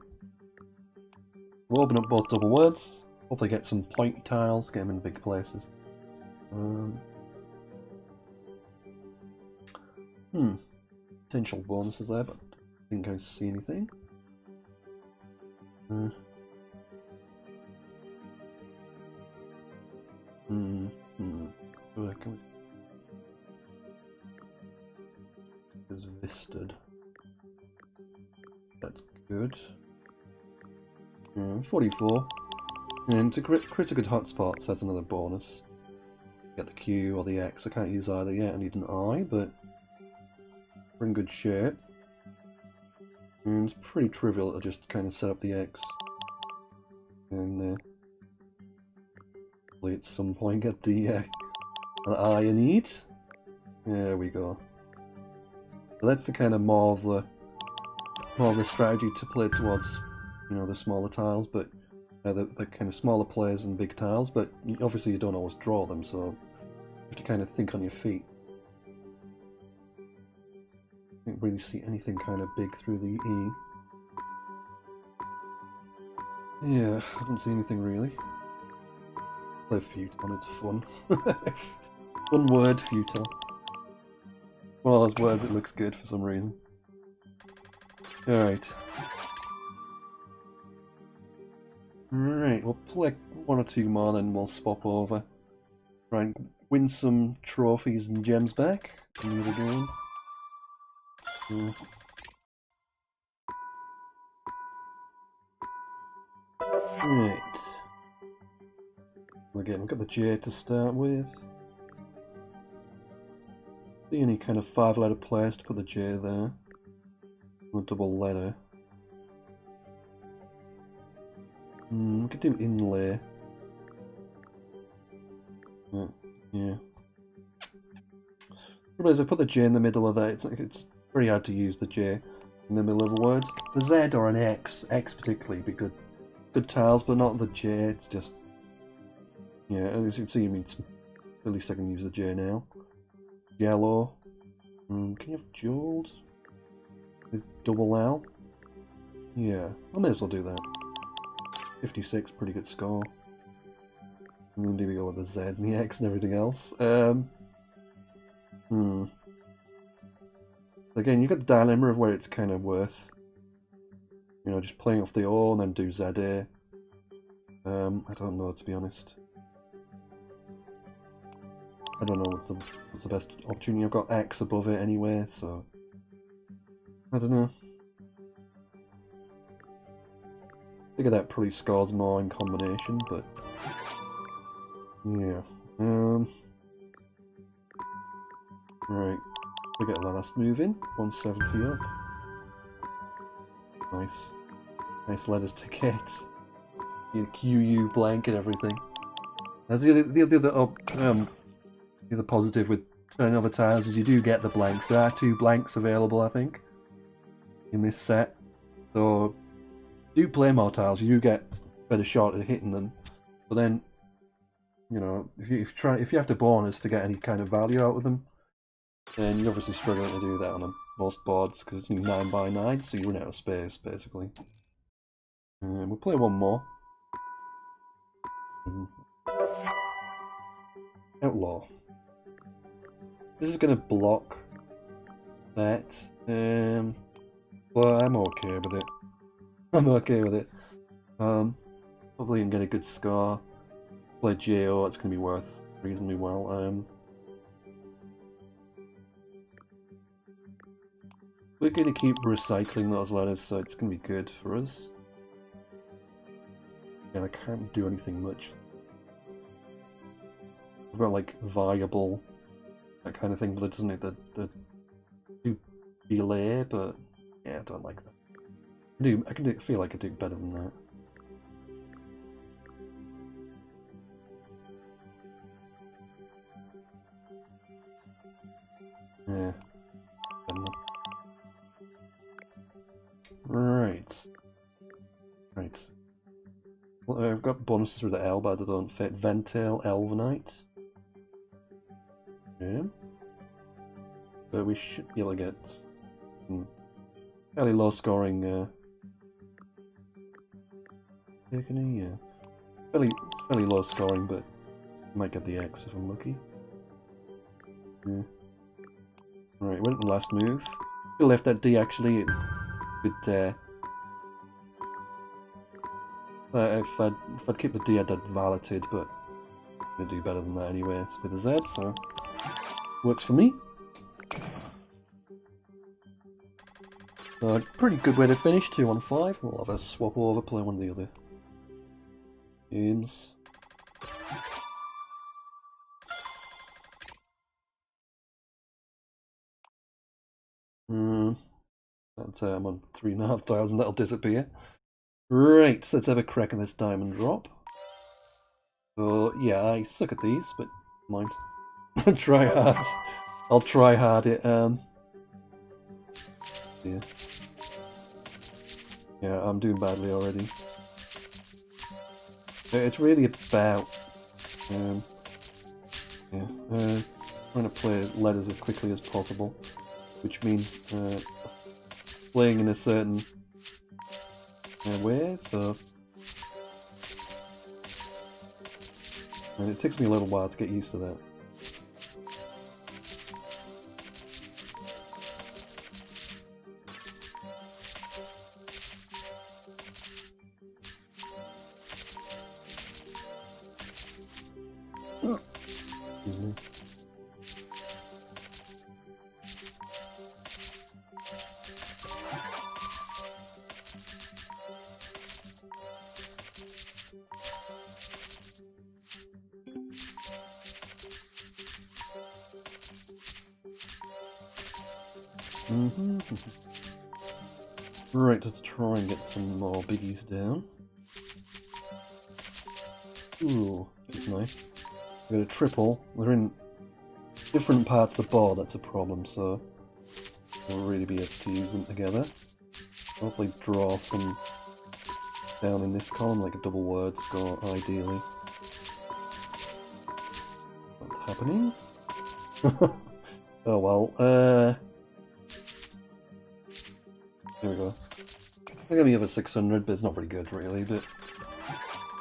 We'll open up both double words, hopefully get some point tiles, get them in big places. Potential bonuses there, but I think I see anything. Is Visted. That's good. 44. And to critical hotspots, that's another bonus. Get the Q or the X. I can't use either yet. I need an I, but we're in good shape. And it's pretty trivial to just kind of set up the X. And hopefully at some point get the I I need. There we go. So that's the kind of more of the strategy to play towards, you know, the smaller tiles, but the kind of smaller players and big tiles. But obviously you don't always draw them, so you have to kind of think on your feet. I don't really see anything kind of big through the E. Yeah, I don't see anything really. Play Futon, it's fun. One word, Futon. Well, those words, it looks good for some reason. Alright. Alright, we'll play one or two more, then we'll swap over. Try and win some trophies and gems back in the other game. Right. Again, we've got the J to start with. See any kind of 5-letter players to put the J there. A double letter. We could do inlay. Yeah. Otherwise, I put the J in the middle of that. It's very hard to use the J in the middle of a word. The Z or an X particularly, would be good. Good tiles, but not the J. It's just, yeah. As you can see, at least I can use the J now. Yellow. Can you have jeweled? With double L? Yeah, I may as well do that. 56, pretty good score. And then do we go with the Z and the X and everything else? Again, you've got the dilemma of where it's kind of worth, you know, just playing off the O and then do ZA. I don't know, to be honest. I don't know what's the best opportunity. I've got X above it anyway, so I don't know. Figure that probably scores more in combination, but yeah. Right. We get the last move in. 170 up. Nice. Nice letters to get. The QU blank and everything. That's the other positive with turning over tiles is you do get the blanks. There are 2 blanks available, I think, in this set. So do play more tiles, you do get a better shot at hitting them. But then, you know, if you have to bonus to get any kind of value out of them, then you're obviously struggling to do that on most boards because it's 9 by 9, so you run out of space basically. We'll play one more. Outlaw. This is going to block that, but I'm okay with it. I'm okay with it. Probably can get a good score. Play JO, it's going to be worth reasonably well. We're going to keep recycling those letters, so it's going to be good for us. And I can't do anything much. I've got like viable, that kind of thing, but it doesn't need the do delay, but yeah, I don't like that. I feel like I do better than that. Yeah. Right. Well, I've got bonuses with the L, but I don't fit. Ventail, Elvenite. Yeah. But we should be able to get some fairly low scoring yeah. Fairly low scoring, but Might get the X if I'm lucky. Yeah. Right, went the last move. If I left that D actually, it could. If I'd keep the D, I'd have valeted, but I'm gonna do better than that anyway. It's with a Z, so works for me. Pretty good way to finish, 2 on 5. We'll have a swap over, play one of the other games. That's I'm on 3,500, that'll disappear. Right, so let's have a crack at this diamond drop. So yeah, I suck at these, but mind. Try hard. I'll try hard it. Yeah. Yeah, I'm doing badly already. It's really about trying to play letters as quickly as possible, which means playing in a certain way. So, and it takes me a little while to get used to that. Excuse me. Right, let's try and get some more biggies down. Ooh, that's nice. We got a triple. They're in different parts of the board, that's a problem, so we'll really be able to use them together. Hopefully draw some down in this column, like a double word score, ideally. What's happening? Oh well, there we go. I got the other 600, but it's not very good really, but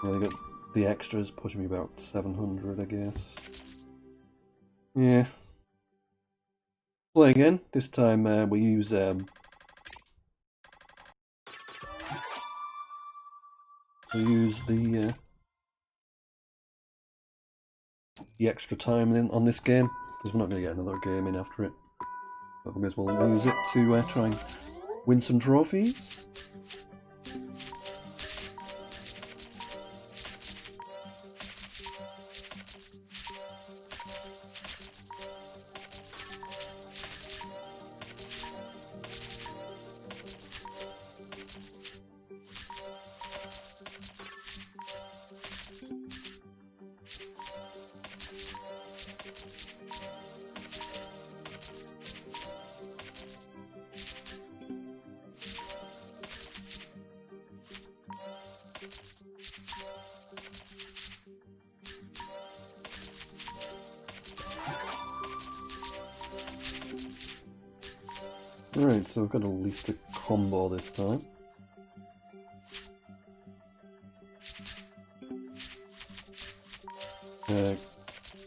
yeah, they got the extras pushing me about 700, I guess. Yeah. Play again. This time we use the extra time in on this game because we're not going to get another game in after it. But we may as well use it to try and win some trophies. Right, so we've got at least a combo this time.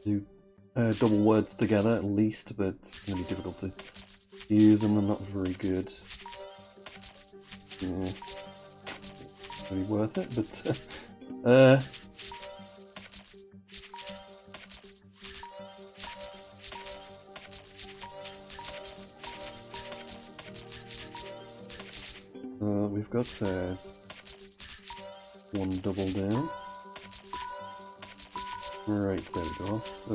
Do double words together at least, but it's going to be difficult to use them. They're not very good. Yeah, really worth it, but we've got one double down. Right, there we go. So,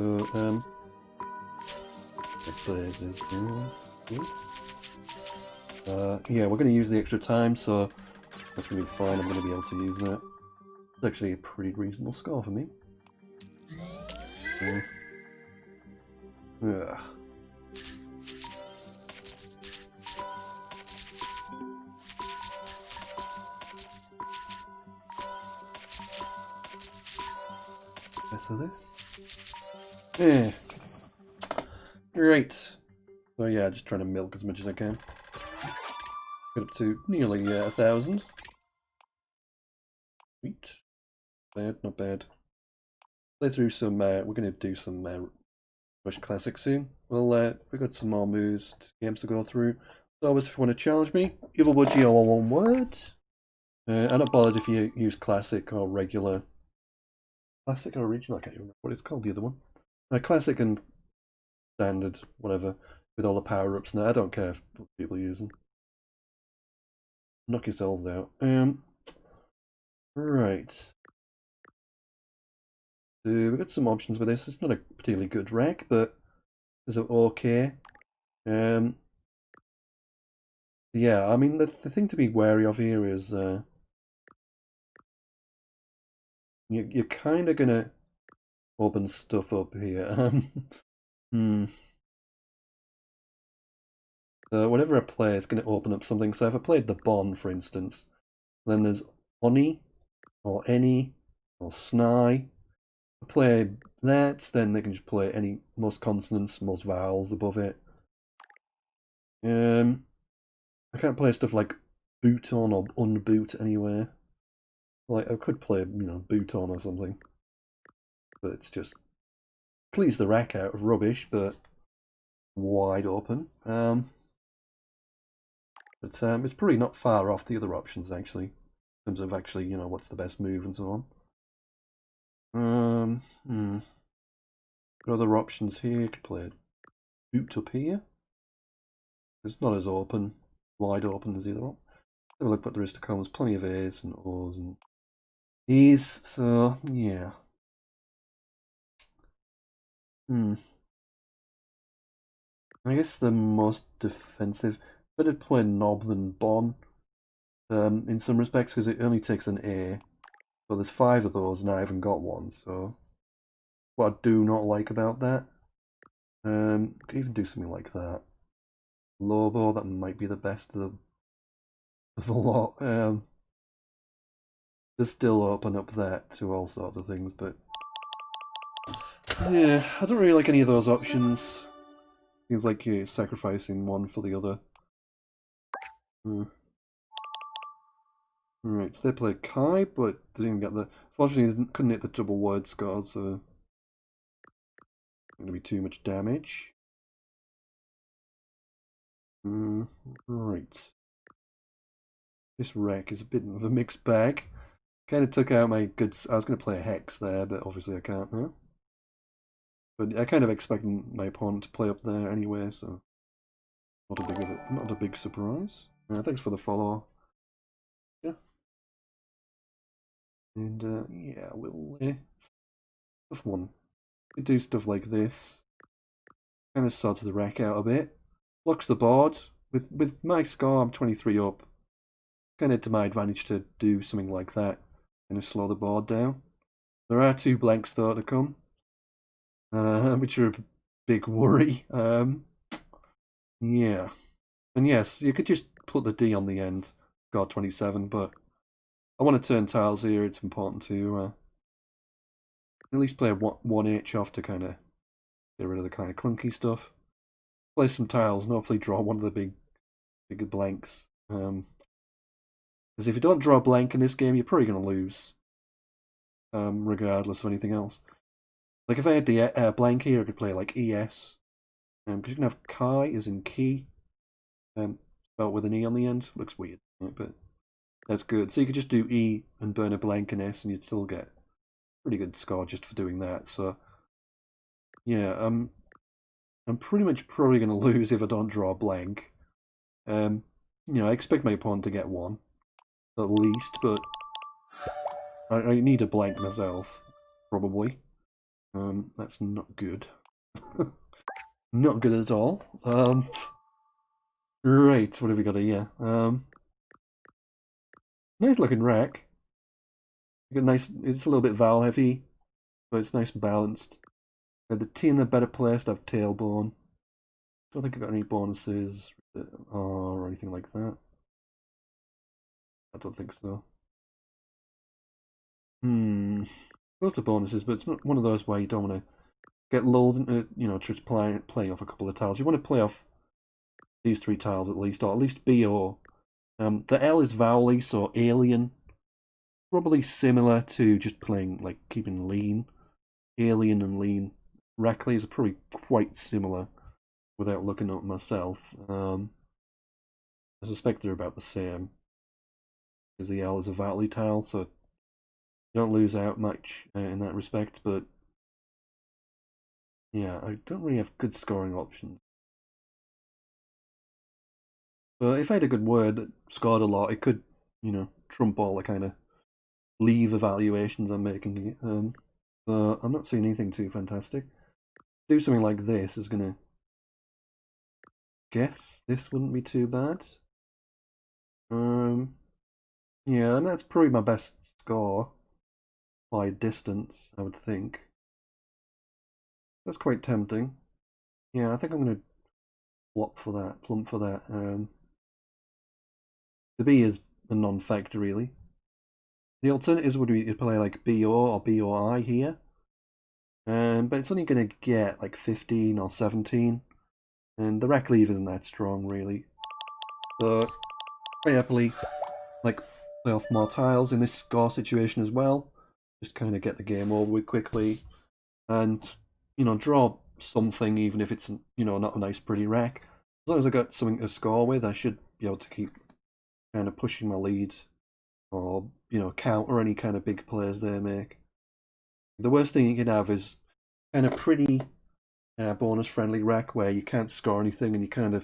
Blaze is down. Yeah, we're going to use the extra time, so that's going to be fine. I'm going to be able to use that. It's actually a pretty reasonable score for me. Ugh. So this? Yeah. Right. So yeah, just trying to milk as much as I can. Got up to nearly 1,000. Sweet. Bad, not bad. play through some. We're going to do some Rush Classic soon. Well, we've got some more games to go through. So, always, if you want to challenge me, either would you all one word. I'm not bothered if you use classic or regular. Classic or original? I can't even remember what it's called. The other one. Classic and standard, whatever, with all the power ups. Now, I don't care if people use them. Knock yourselves out. Right. So we've got some options with this. It's not a particularly good rec, but it's okay. Yeah, I mean the thing to be wary of here is you're kind of gonna open stuff up here. So whenever I play, it's gonna open up something. So if I played the Bon, for instance, then there's Oni or Any or Sny. If I play that, then they can just play any most consonants, most vowels above it. I can't play stuff like boot on or unboot anywhere. Like I could play, boot on or something, but it's just cleans the rack out of rubbish, but wide open. But it's probably not far off the other options actually, in terms of actually, what's the best move and so on. Other options here. You could play boot up here. It's not as wide open as either one. Have a look what there is to come. There's plenty of A's and O's and E's, so yeah. I guess the most defensive, better play Knob than Bon, in some respects, because it only takes an A. So there's 5 of those, and I haven't got one, so what I do not like about that. Could even do something like that. Lobo, that might be the best of the lot. There's still open up that to all sorts of things, but yeah, I don't really like any of those options. Seems like you're sacrificing one for the other. Right, so they play Kai, but doesn't even get the. Fortunately, couldn't hit the double word score, so going to be too much damage. Right. This wreck is a bit of a mixed bag. Kind of took out my good. I was going to play a hex there, but obviously I can't now. But I kind of expected my opponent to play up there anyway, so not a big surprise. Thanks for the follow. Yeah. And yeah, we'll just one. We do stuff like this. Kind of sorts the wreck out a bit. Blocks the board. With my score, I'm 23 up. Kind of to my advantage to do something like that. Kind of slow the board down. There are 2 blanks though to come, which are a big worry. Yeah. And yes, you could just put the D on the end, score 27, but I want to turn tiles here. It's important to at least play 1H off to kind of get rid of the kind of clunky stuff. Play some tiles and hopefully draw one of the bigger blanks. Because if you don't draw a blank in this game, you're probably going to lose, regardless of anything else. Like if I had the blank here, I could play like ES, because you can have Kai as in key, spelled with an E on the end. Looks weird, but that's good. So you could just do E and burn a blank in S, and you'd still get a pretty good score just for doing that. So yeah, I'm pretty much probably going to lose if I don't draw a blank. I expect my opponent to get one, at least, but I need a blank myself, probably. That's not good. Not good at all. Right, what have we got here? Nice looking rack. Nice. It's a little bit vowel heavy, but it's nice and balanced. The T in the better place to have tailbone. Don't think I've got any bonuses or anything like that. I don't think so. Those are bonuses, but it's not one of those where you don't want to get lulled into, just playing off a couple of tiles. You want to play off these 3 tiles at least, or at least B or. The L is vowel-y, so alien. Probably similar to just playing, like, keeping lean. Alien and Lean Rackley's are probably quite similar without looking up myself. I suspect they're about the same. Because the L is a Vatley tile, so you don't lose out much in that respect, but yeah, I don't really have good scoring options. But if I had a good word that scored a lot, it could, trump all the kind of leave evaluations I'm making here. But I'm not seeing anything too fantastic. Do something like this is gonna guess this wouldn't be too bad. Yeah, and that's probably my best score by distance, I would think. That's quite tempting. Yeah, I think I'm gonna plump for that. The B is a non-factor really. The alternatives would be to play like BO or BOI here. But it's only going to get like 15 or 17. And the rack leave isn't that strong, really. So, I happily like play off more tiles in this score situation as well. Just kind of get the game over with quickly. And, draw something, even if it's, not a nice pretty rack. As long as I got something to score with, I should be able to keep kind of pushing my lead. Or, counter any kind of big plays they make. The worst thing you can have is kind of pretty bonus friendly rack where you can't score anything and you're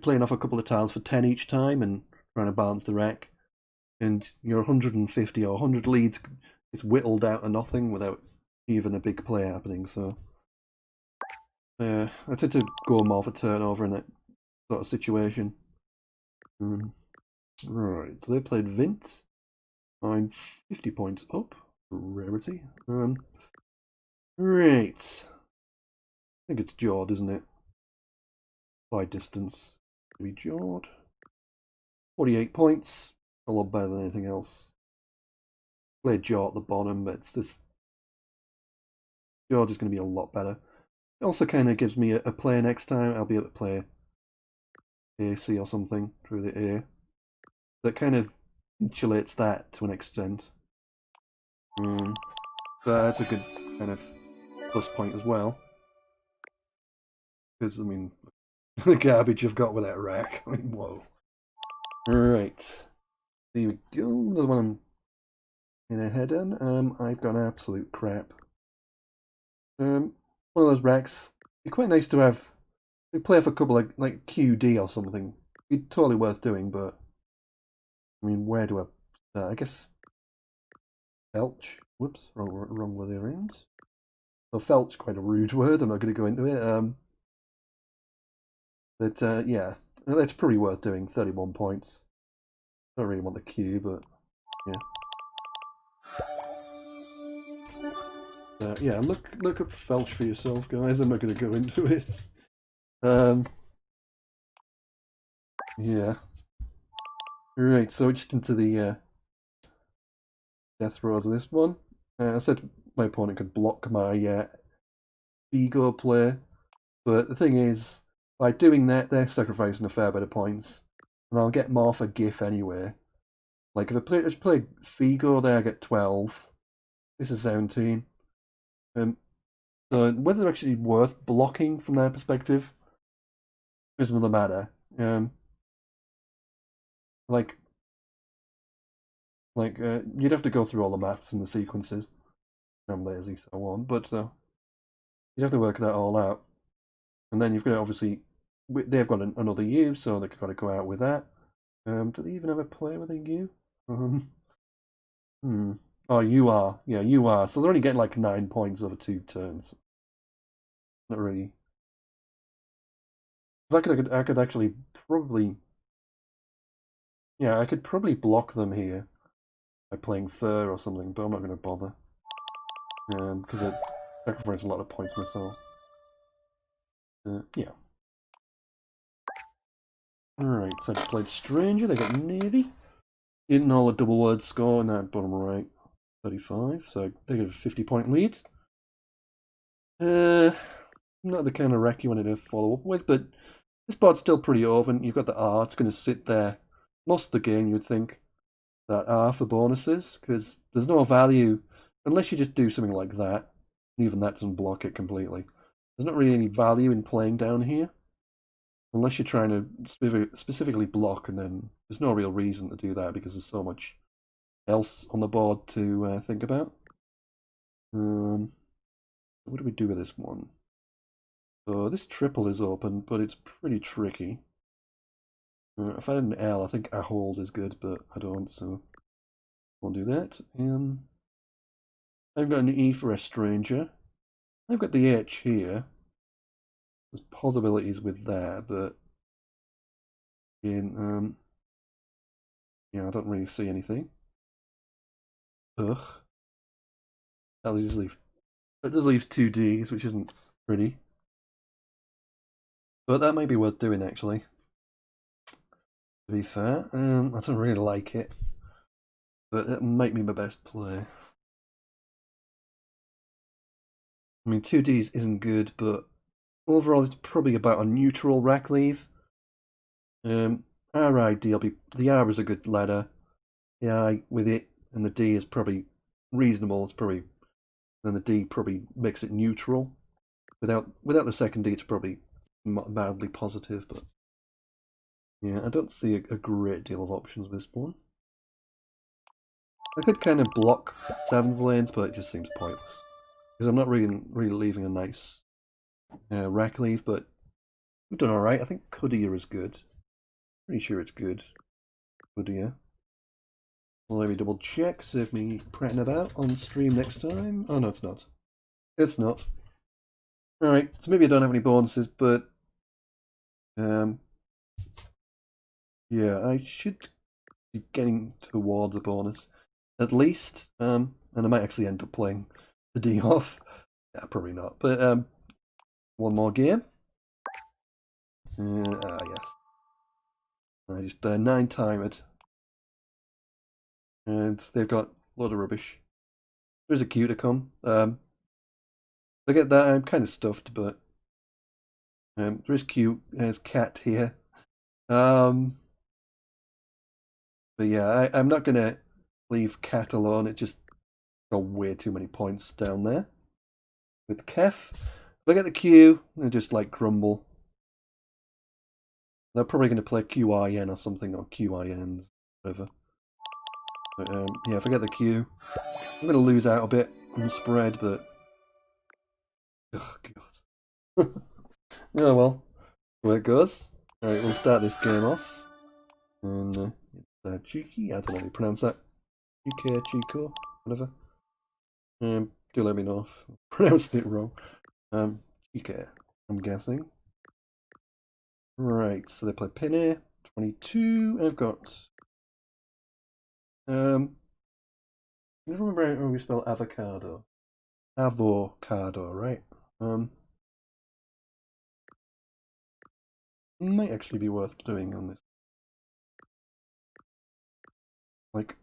playing off a couple of tiles for 10 each time and trying to balance the rack, and your 150 or 100 leads it's whittled out of nothing without even a big play happening. So I tend to go more for turnover in that sort of situation. Right, so they played Vint. I'm 50 points up for rarity. Right. I think it's Jord, isn't it? By distance. Maybe Jord. 48 points. A lot better than anything else. Played Jord at the bottom, but it's just Jord is going to be a lot better. It also kind of gives me a play next time. I'll be able to play AC or something through the A. That kind of insulates that to an extent. So that's a good kind of plus point as well. Because, I mean, the garbage I've got with that rack. I mean, whoa. Right. There we go. Another one I'm in a head on. I've got absolute crap. One of those racks. It'd be quite nice to have. We play off a couple like QD or something. It'd be totally worth doing, but I mean, where do I start? I guess Felch. Whoops, wrong way around. So Felch, quite a rude word. I'm not going to go into it. But yeah, that's pretty worth doing. 31 points. Don't really want the Q, but yeah. Yeah, look up Felch for yourself, guys. I'm not going to go into it. Yeah. Right, so just into the death rows of this one. I said my opponent could block my ego play, but the thing is, by doing that, they're sacrificing a fair bit of points, and I'll get more for GIF anyway. Like if I just play Figo there, I get 12. This is 17. So whether they're actually worth blocking from their perspective is another matter. Like you'd have to go through all the maths and the sequences. I'm lazy, so on, but you'd have to work that all out. And then you've got to obviously, they've got another U, so they've got to go out with that. Do they even have a play with a U? Oh, you are. Yeah, you are. So they're only getting like 9 points over 2 turns. Not really. I could actually probably. Yeah, I could probably block them here by playing Fur or something, but I'm not going to bother. Because I sacrifice a lot of points myself. Yeah. Alright, so I just played Stranger, they got Navy. Getting all the double word score in that bottom right. 35, so they get a 50-point lead. Not the kind of wreck you wanted to follow up with, but this board's still pretty open. You've got the R, it's going to sit there most of the game, you'd think. That R for bonuses, because there's no value unless you just do something like that. Even that doesn't block it completely. There's not really any value in playing down here. Unless you're trying to specifically block, and then there's no real reason to do that because there's so much else on the board to think about. What do we do with this one? So this triple is open, but it's pretty tricky. If I had an L, I think a hold is good, but I don't, so won't do that. I've got an E for a stranger. I've got the H here. There's possibilities with that, but again, yeah, I don't really see anything. Ugh. That does leave two Ds, which isn't pretty. But that might be worth doing, actually. To be fair, I don't really like it, but it might be my best play. I mean, 2Ds isn't good, but overall it's probably about a neutral rack leave. RID, the R is a good letter. The I with it and the D is probably reasonable. It's probably, then the D probably makes it neutral. Without the second D, it's probably mildly positive, but yeah, I don't see a great deal of options with this one. I could kind of block 7th lanes, but it just seems pointless. Because I'm not really leaving a nice rack leave, but we've done alright. I think Cudia is good. Pretty sure it's good. Cudia. Well, let me double check, save me prattling about on stream next time. Oh no, it's not. It's not. Alright, so maybe I don't have any bonuses, but yeah, I should be getting towards a bonus. At least. And I might actually end up playing the D off. Yeah, probably not. But one more game. Yes. I just 9 timed. And they've got a lot of rubbish. There's a queue to come. Forget that, I'm kind of stuffed, but there is Q, there's Cat here. But yeah, I'm not gonna leave Cat alone. It just got way too many points down there. With Kef, if I get the Q, I just like grumble. They're probably going to play QIN or something, or QIN, whatever. But yeah, if I get the Q, I'm going to lose out a bit on the spread, but oh god. Oh well, where it goes. Alright, we'll start this game off. And Cheeky, I don't know how you pronounce that. UK, Chico, whatever. Do let me know if I pronounced it wrong. UK, I'm guessing. Right, so they play Penny, 22. I've got I never remember how we spell avocado. Avocado, right? Might actually be worth doing on this. Like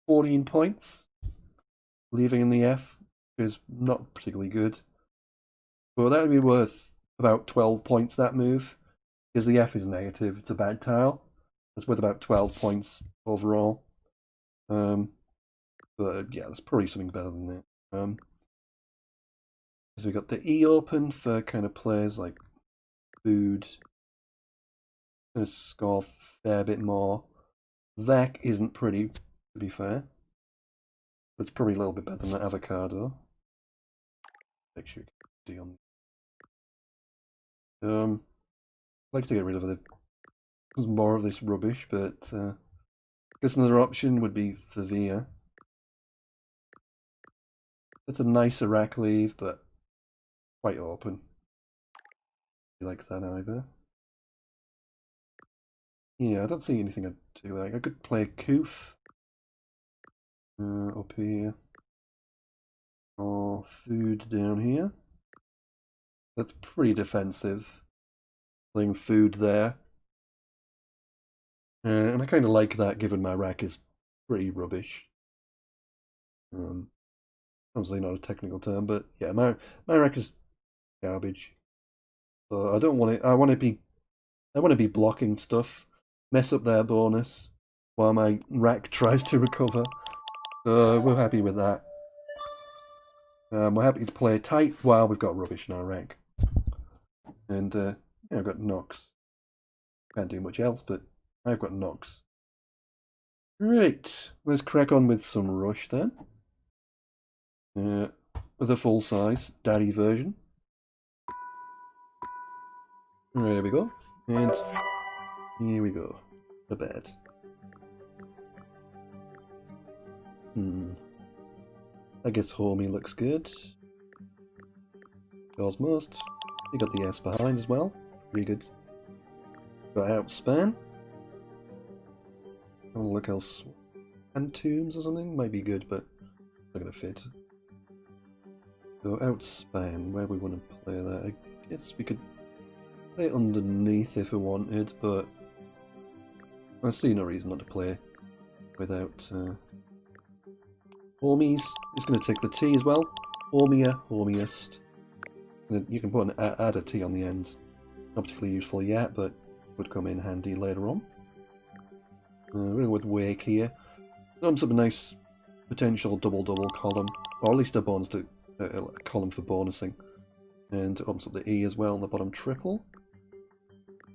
14 points, leaving in the F is not particularly good. But that would be worth about 12 points, that move, because the F is negative. It's a bad tile. It's worth about 12 points overall. But yeah, there's probably something better than that. So we got the E open for kind of players like food. Gonna score a fair bit more. Vec isn't pretty, to be fair. But it's probably a little bit better than that avocado. Make sure you can I'd like to get rid of more of this rubbish, but I guess another option would be Favia. It's a nicer rack leave, but quite open. You like that either? Yeah, I don't see anything I'd do. Like I could play Koof up here, or food down here. That's pretty defensive. Playing food there, and I kind of like that, given my rack is pretty rubbish. Obviously not a technical term, but yeah, my rack is garbage. So I don't want it. I want to be blocking stuff, mess up their bonus while my rack tries to recover. So we're happy with that. We're happy to play tight while we've got rubbish in our rank. And yeah, I've got knocks. Can't do much else, but I've got knocks. Right, let's crack on with some rush then. With a full size daddy version. There we go. And here we go. The bed. I guess homie looks good. Goes most. You got the S behind as well. Pretty good. Got outspan. Have a look else. And tombs or something might be good, but not gonna fit. So outspan, where we want to play that? I guess we could play it underneath if we wanted, but I see no reason not to play without homies. Just going to take the T as well. Homia, homiest. You can put add a T on the end. Not particularly useful yet, but would come in handy later on. We're going with Wake here. Comes up a nice potential double-double column, or at least a bonus to a column for bonusing. And it opens up the E as well on the bottom triple.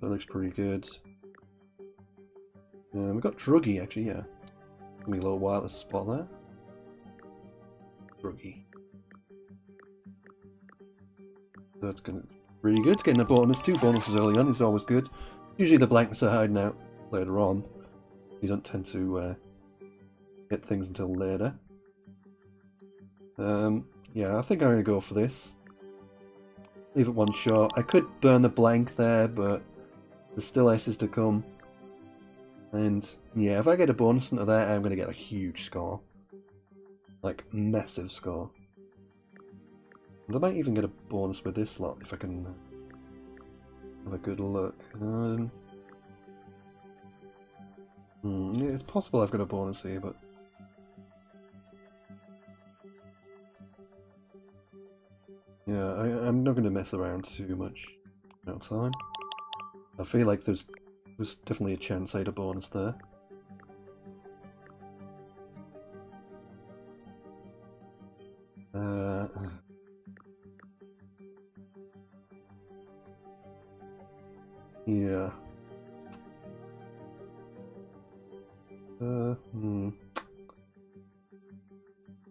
That looks pretty good. We've got Druggy actually, yeah. Give me a little while to spot that. Druggy. That's gonna be really good. Getting a bonus, 2 bonuses early on is always good. Usually the blankness are hiding out later on. You don't tend to get things until later. Yeah, I think I'm gonna go for this. Leave it one shot. I could burn the blank there, but there's still S's to come. And yeah, if I get a bonus into that, I'm gonna get a huge score. Like, massive score. And I might even get a bonus with this lot if I can have a good look. Yeah, it's possible I've got a bonus here, but yeah, I'm not going to mess around too much outside. I feel like there's definitely a chance I had a bonus there. Yeah.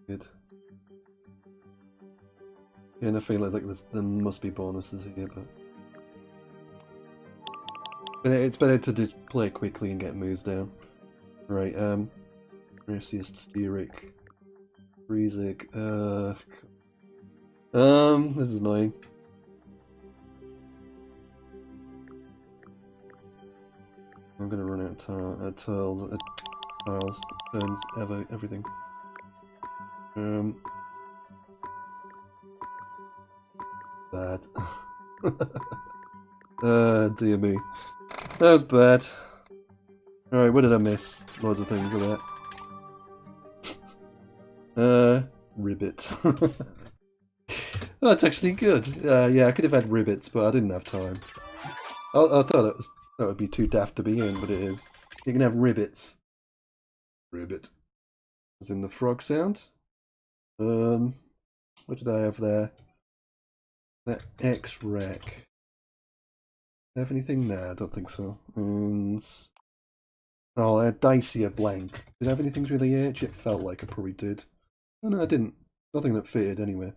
Good. Yeah, and I feel like there must be bonuses here, but it's better to just play quickly and get moves down. Right, Raciest Steeric. Freezik. This is annoying. I'm gonna run out of tiles, turns, everything. Bad. Dear me. That was bad. Alright, what did I miss? Loads of things with that. Ribbit. Oh, that's actually good. Yeah, I could have had ribbits, but I didn't have time. I thought that would be too daft to be in, but it is. You can have ribbits. Ribbit. As in the frog sound. What did I have there? That X-Rec. Have anything? Nah, I don't think so. And oh, I had Dicey a blank. Did I have anything with the H? It felt like I probably did. Oh, no, I didn't. Nothing that fitted anyway.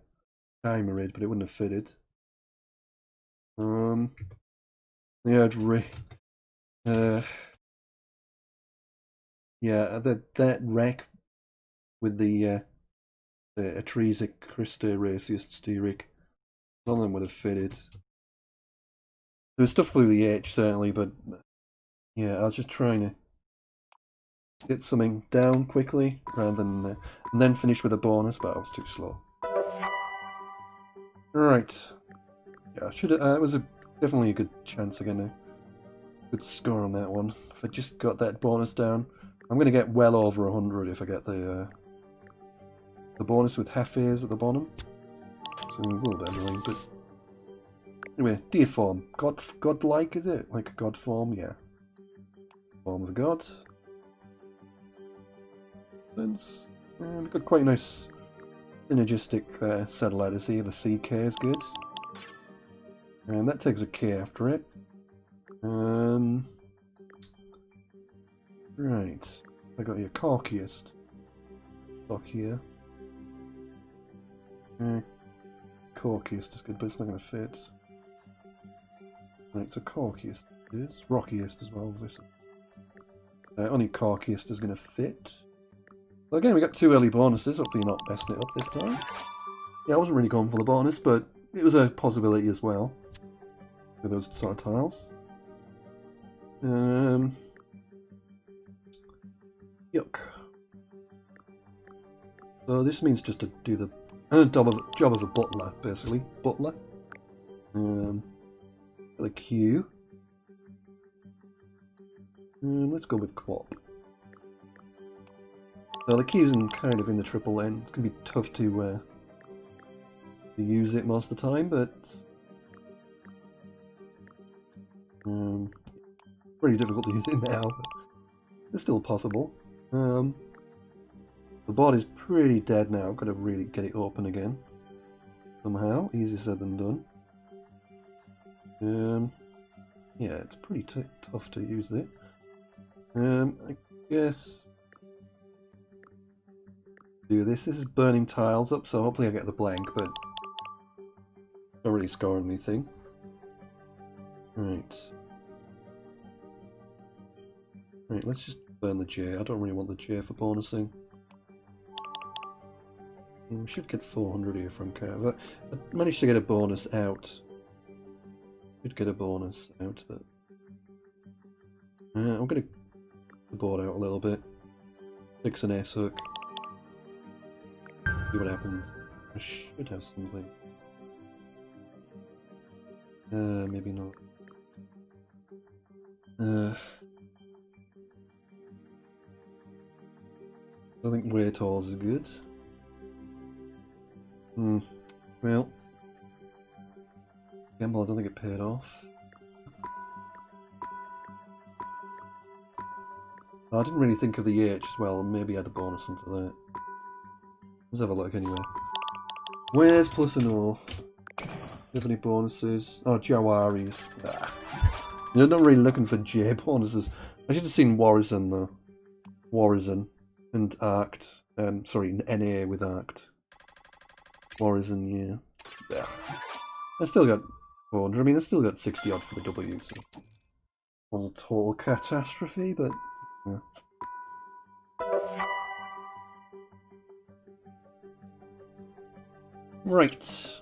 Timerid, but it wouldn't have fitted. Yeah, yeah, that wreck with the Atresic Christa Raciest Steeric. None of them would have fitted. There's stuff with the H certainly, but yeah, I was just trying to get something down quickly rather than and then finish with a bonus, but I was too slow. Right. Yeah, should have. It was definitely a good chance of getting a good score on that one. If I just got that bonus down, I'm gonna get well over 100 if I get the bonus with Hefes at the bottom. So a little bit annoying, but anyway, dear form, godlike is it? Like a god form, yeah. Form of a god. And we've got quite a nice synergistic set of letters here. The CK is good. And that takes a K after it. Right. I got here corkiest. Stock here. Corkiest is good, but it's not going to fit. Right, so corkiest is. Rockiest as well, obviously. Only corkiest is going to fit. So again, we got 2 early bonuses. Hopefully you're not messing it up this time. Yeah, I wasn't really going for the bonus, but it was a possibility as well. With those sort of tiles. Yuck. So this means just to do the job of a butler, basically. Butler. The Q. Let's go with Quop. So the Q's kind of in the triple N. It's going to be tough to use it most of the time, but pretty difficult to use it now. But it's still possible. The board is pretty dead now. I've got to really get it open again. Somehow. Easier said than done. Yeah, it's pretty tough to use it. I guess do this. This is burning tiles up, so hopefully I get the blank, but don't really score anything. Right. Right, let's just burn the J. I don't really want the J for bonusing. We should get 400 here from Car, but I managed to get a bonus out. Should get a bonus out of it. I'm going to the board out a little bit. 6 an S hook. See what happens. I should have something. Maybe not. I think way tools is good. Well, gamble, I don't think it paid off. I didn't really think of the H as well, and maybe add a bonus into that. Let's have a look anyway. Where's plus and O? Do you have any bonuses? Oh, Jawaris. You're not really looking for J bonuses. I should have seen Warizon though. Warizon and Arct. Sorry, NA with Arct. Warizon, yeah. I still got 400. I mean, I still got 60 odd for the W, so it wasn't a total catastrophe, but yeah. Right.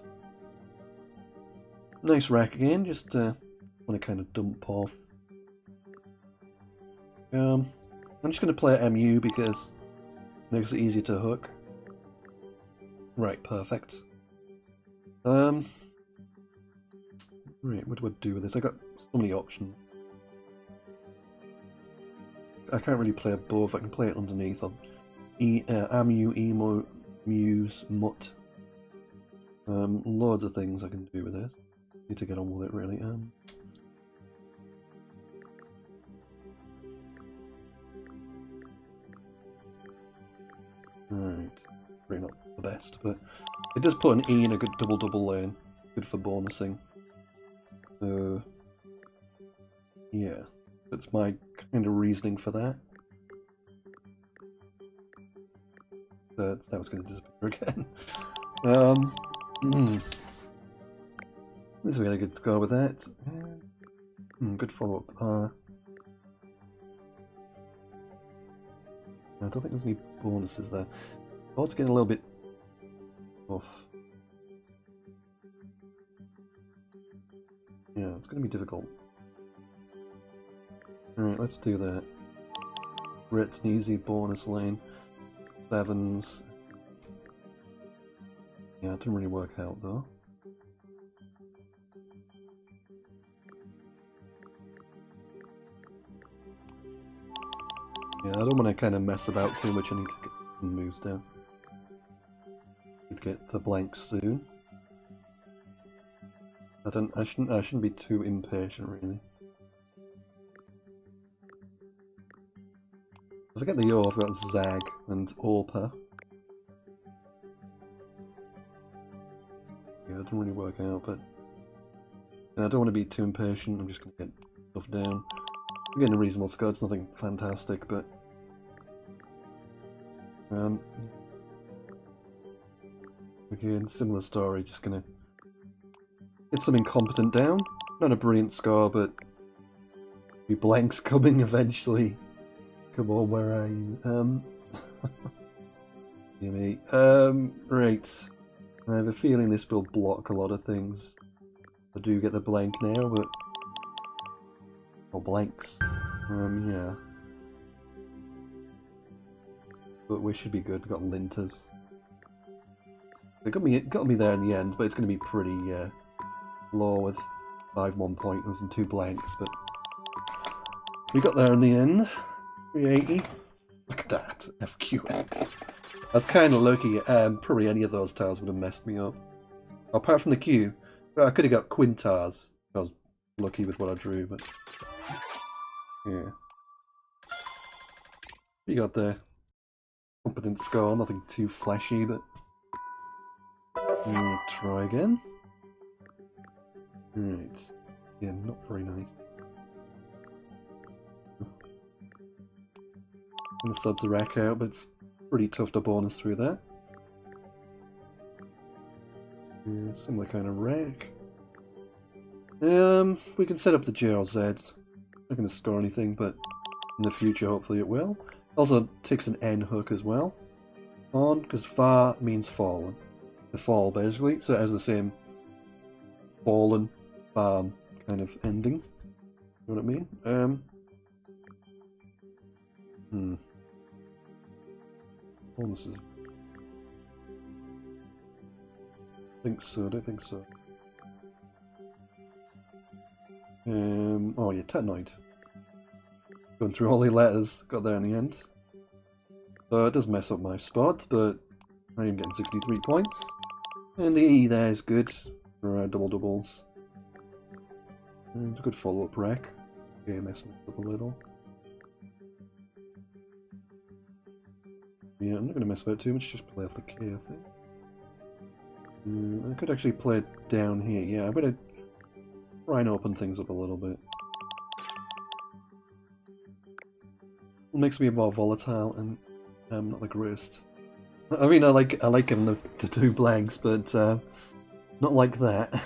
Nice rack again, just want to kind of dump off. I'm just going to play MU because it makes it easier to hook. Right, perfect. Right, what do I do with this? I got so many options. I can't really play both. I can play it underneath on Amu, Emo, Muse, Mutt. Loads of things I can do with this. Need to get on with it really. Right, probably not the best, but it does put an E in a good double lane. Good for bonusing. Yeah, that's my kind of reasoning for that. That was going to disappear again. This we got a good score with that. Good follow up. I don't think there's any bonuses there. Oh, it's getting a little bit off. Yeah, it's going to be difficult. Alright, let's do that. Red's an easy bonus lane. 7s. Yeah, it didn't really work out though. Yeah, I don't want to kind of mess about too much. I need to get some moves down. Should get the blank soon. I shouldn't be too impatient really. If I get the Yo, I've got Zag and Orpa. can really work out, but I don't want to be too impatient. I'm just going to get stuff down. I'm getting a reasonable score. It's nothing fantastic, but again, similar story. Just going to get some incompetent down. Not a brilliant score, but be blanks coming eventually. Come on, where are you? Me. Right. I have a feeling this will block a lot of things. I do get the blank now, but... or blanks. Yeah. But we should be good. We've got linters. It got me there in the end, but it's going to be pretty low with 5 1-pointers and 2 blanks, but we got there in the end. 380. Look at that. FQX. I was kind of lucky. Probably any of those tiles would have messed me up. Apart from the Q, I could have got quintars. I was lucky with what I drew, but yeah. You got the competent score, nothing too flashy, but try again. Right. Yeah, not very nice. I'm gonna sub the rack out, but it's pretty tough to bonus through that. Yeah, similar kind of rack. We can set up the JRZ. Not going to score anything, but in the future hopefully it will. Also takes an N hook as well. On, because far means fallen. The fall basically, so it has the same fallen, barn kind of ending. You know what I mean? Bonuses. Think so, I don't think so. Oh yeah, Tetanoid. Going through all the letters, got there in the end. So it does mess up my spot, but I am getting 63 points. And the E there is good for double doubles. And a good follow-up rack. Okay, messing it up a little. Yeah, I'm not going to mess about too much, just play off the K, I think. I could actually play it down here. Yeah, I'm going to try and open things up a little bit. It makes me more volatile and not the greatest. I mean, I like having the 2 blanks, but not like that.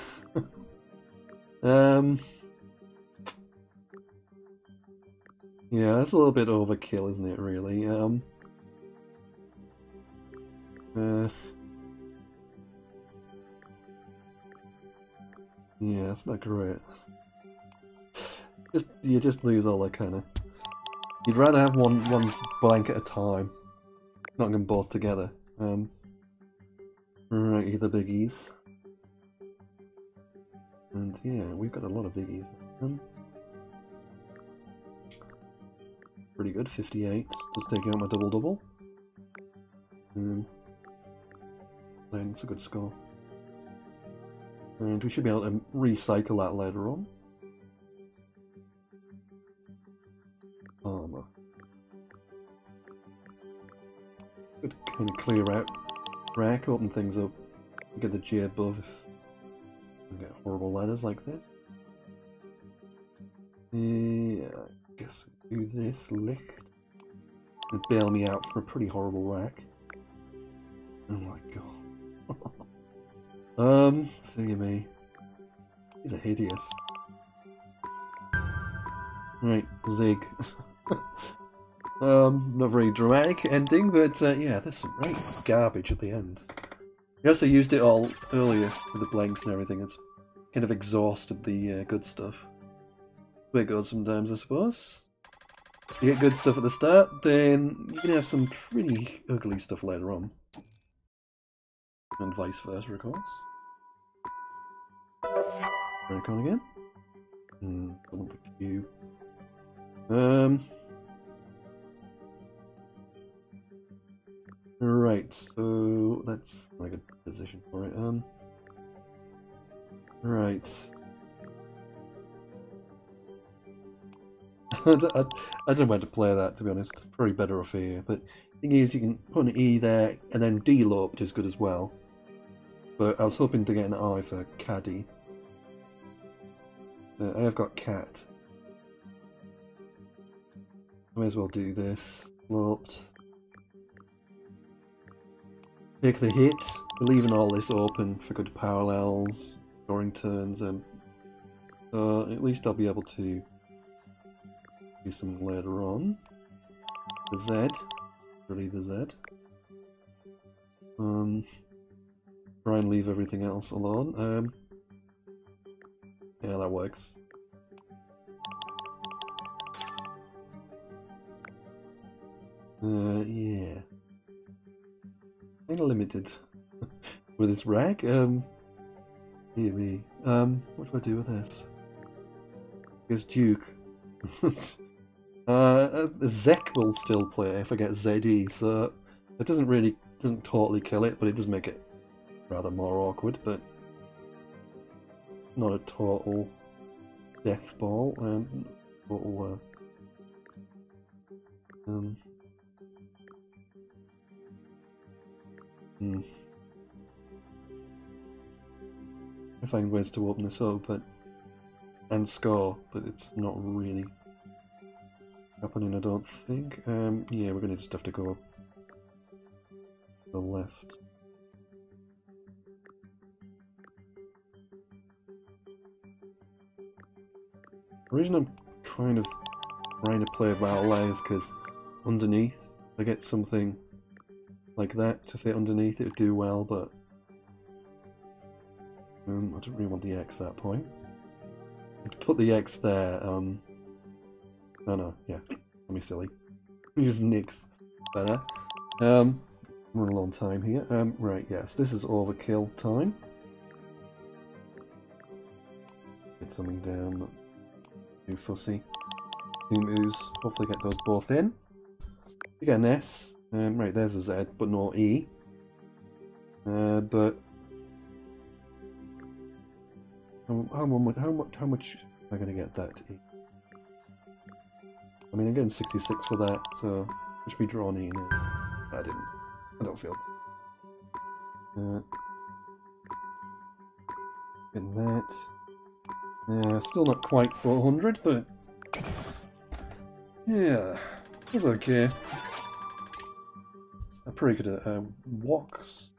Yeah, it's a little bit overkill, isn't it? Really. Yeah, it's not great. You just lose all that kind of. You'd rather have one blank at a time, not them both together. Right, the biggies, and yeah, we've got a lot of biggies. Pretty good, 58. Just taking out my double double. Then it's a good score. And we should be able to recycle that later on. Armor. Good kind of clear out rack, open things up, get the G above if we get horrible ladders like this. Yeah, I guess we do this. Licht. And bail me out from a pretty horrible rack. Oh my god. Forgive me. These are hideous. Right, Zig. Not very dramatic ending, but yeah, there's some right garbage at the end. We also used it all earlier with the blanks and everything. It's kind of exhausted the good stuff. Way it goes sometimes, I suppose. You get good stuff at the start, then you can have some pretty ugly stuff later on. And vice versa, of course. Break on again. I want the cube. Right, so that's not a good position for it. Right. I don't know where to play that, to be honest. Probably better off here. But the thing is, you can put an E there, and then D-loped is good as well. but I was hoping to get an I for caddy. I have got cat. I may as well do this. Sloped. Take the hit. We're leaving all this open for good parallels, scoring turns, so at least I'll be able to do something later on. The Z. Really the Z. Try and leave everything else alone. Yeah, that works. Yeah. Kinda limited with this rag. Dear me. What do I do with this? I guess Duke. Zek will still play if I get ZE, so it doesn't totally kill it, but it does make it rather more awkward, but not a total death ball, total I find ways to open this up, and score, but it's not really happening, I don't think. Yeah, we're gonna just have to go to the left. The reason I'm kind of trying to play Valet is because underneath, I get something like that to fit underneath, it would do well, but I don't really want the X at that point. I'd put the X there, oh no, yeah, let me silly. Use Nix better. Running a long time here. Right, yes, this is overkill time. Get something down, not too fussy. Two moves, hopefully get those both in. We get an S. Right, there's a Z, but no E. But how much am I going to get that E? I mean, I'm getting 66 for that, so I should be drawn E now. I didn't. I don't feel. Getting that. Yeah, still not quite 400, but yeah, it's okay. I probably could walks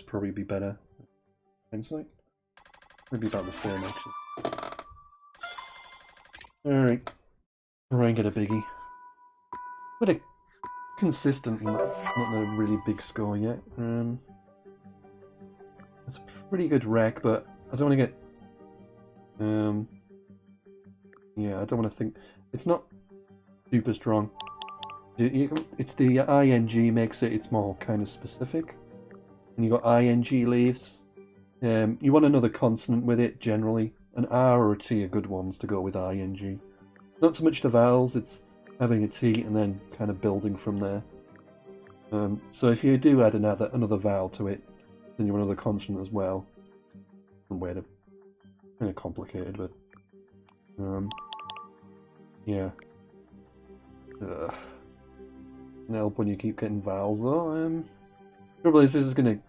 probably be better. Insight? Maybe about the same actually. Alright. Try and get a biggie. But a consistent, not a really big score yet. It's a pretty good wreck, but I don't want to get yeah, I don't want to think it's not super strong. It's the ing makes it's more kind of specific. And you got ing leaves. You want another consonant with it generally. An R or a T are good ones to go with ing. Not so much the vowels, it's having a T and then kind of building from there. So if you do add another vowel to it, then you want another consonant as well. Some way to kind of complicated, but yeah. Help when you keep getting vowels though. Trouble is, this is gonna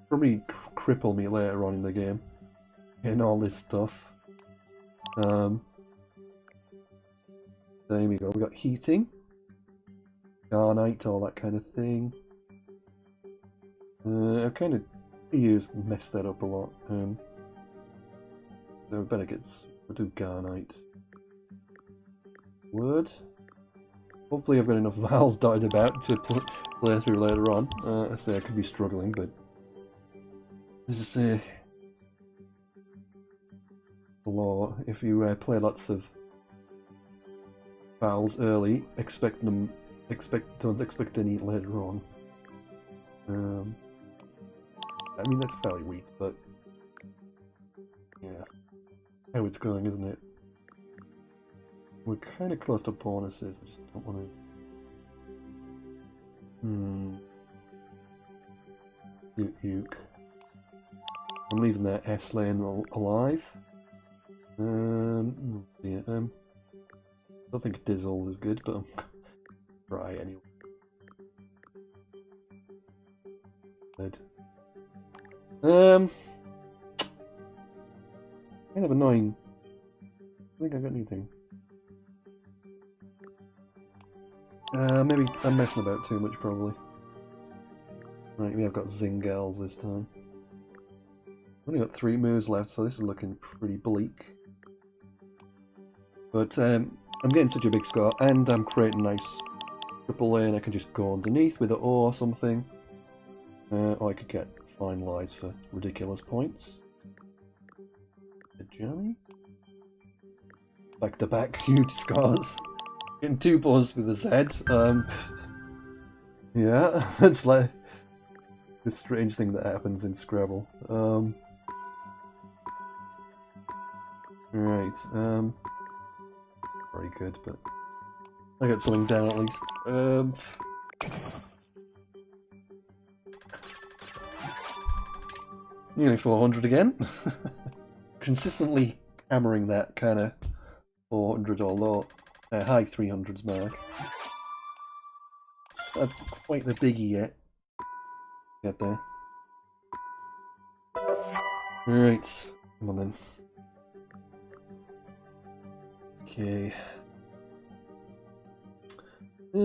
probably cripple me later on in the game. Getting all this stuff. There we go. We got heating, garnite, all that kind of thing. I've kind of messed that up a lot. So we better we'll do garnite. Word. Hopefully I've got enough vowels dotted about to play through later on. I say I could be struggling, but let's just say the law. If you play lots of vowels early, don't expect any later on. I mean that's fairly weak, but yeah, how it's going, isn't it? We're kind of close to bonuses. I just don't want to. Uke. I'm leaving that S lane alive. Yeah. I don't think Dizzles is good, but I'm try anyway. Kind of annoying. I think I got anything. Maybe I'm messing about too much, probably. Right, we have got Zingals this time. Only got 3 moves left, so this is looking pretty bleak. But I'm getting such a big score, and I'm creating nice triple lane. I can just go underneath with an O or something. Or I could get finalised for ridiculous points. Johnny? Back to back huge scores. Getting 2 balls with a Z. Yeah, that's like the strange thing that happens in Scrabble. Right, very good, but I got something down at least. Nearly 400 again. Consistently hammering that kind of 400 or low, high 300s mark. Not quite the biggie yet. Get there. Alright, come on then. Okay. I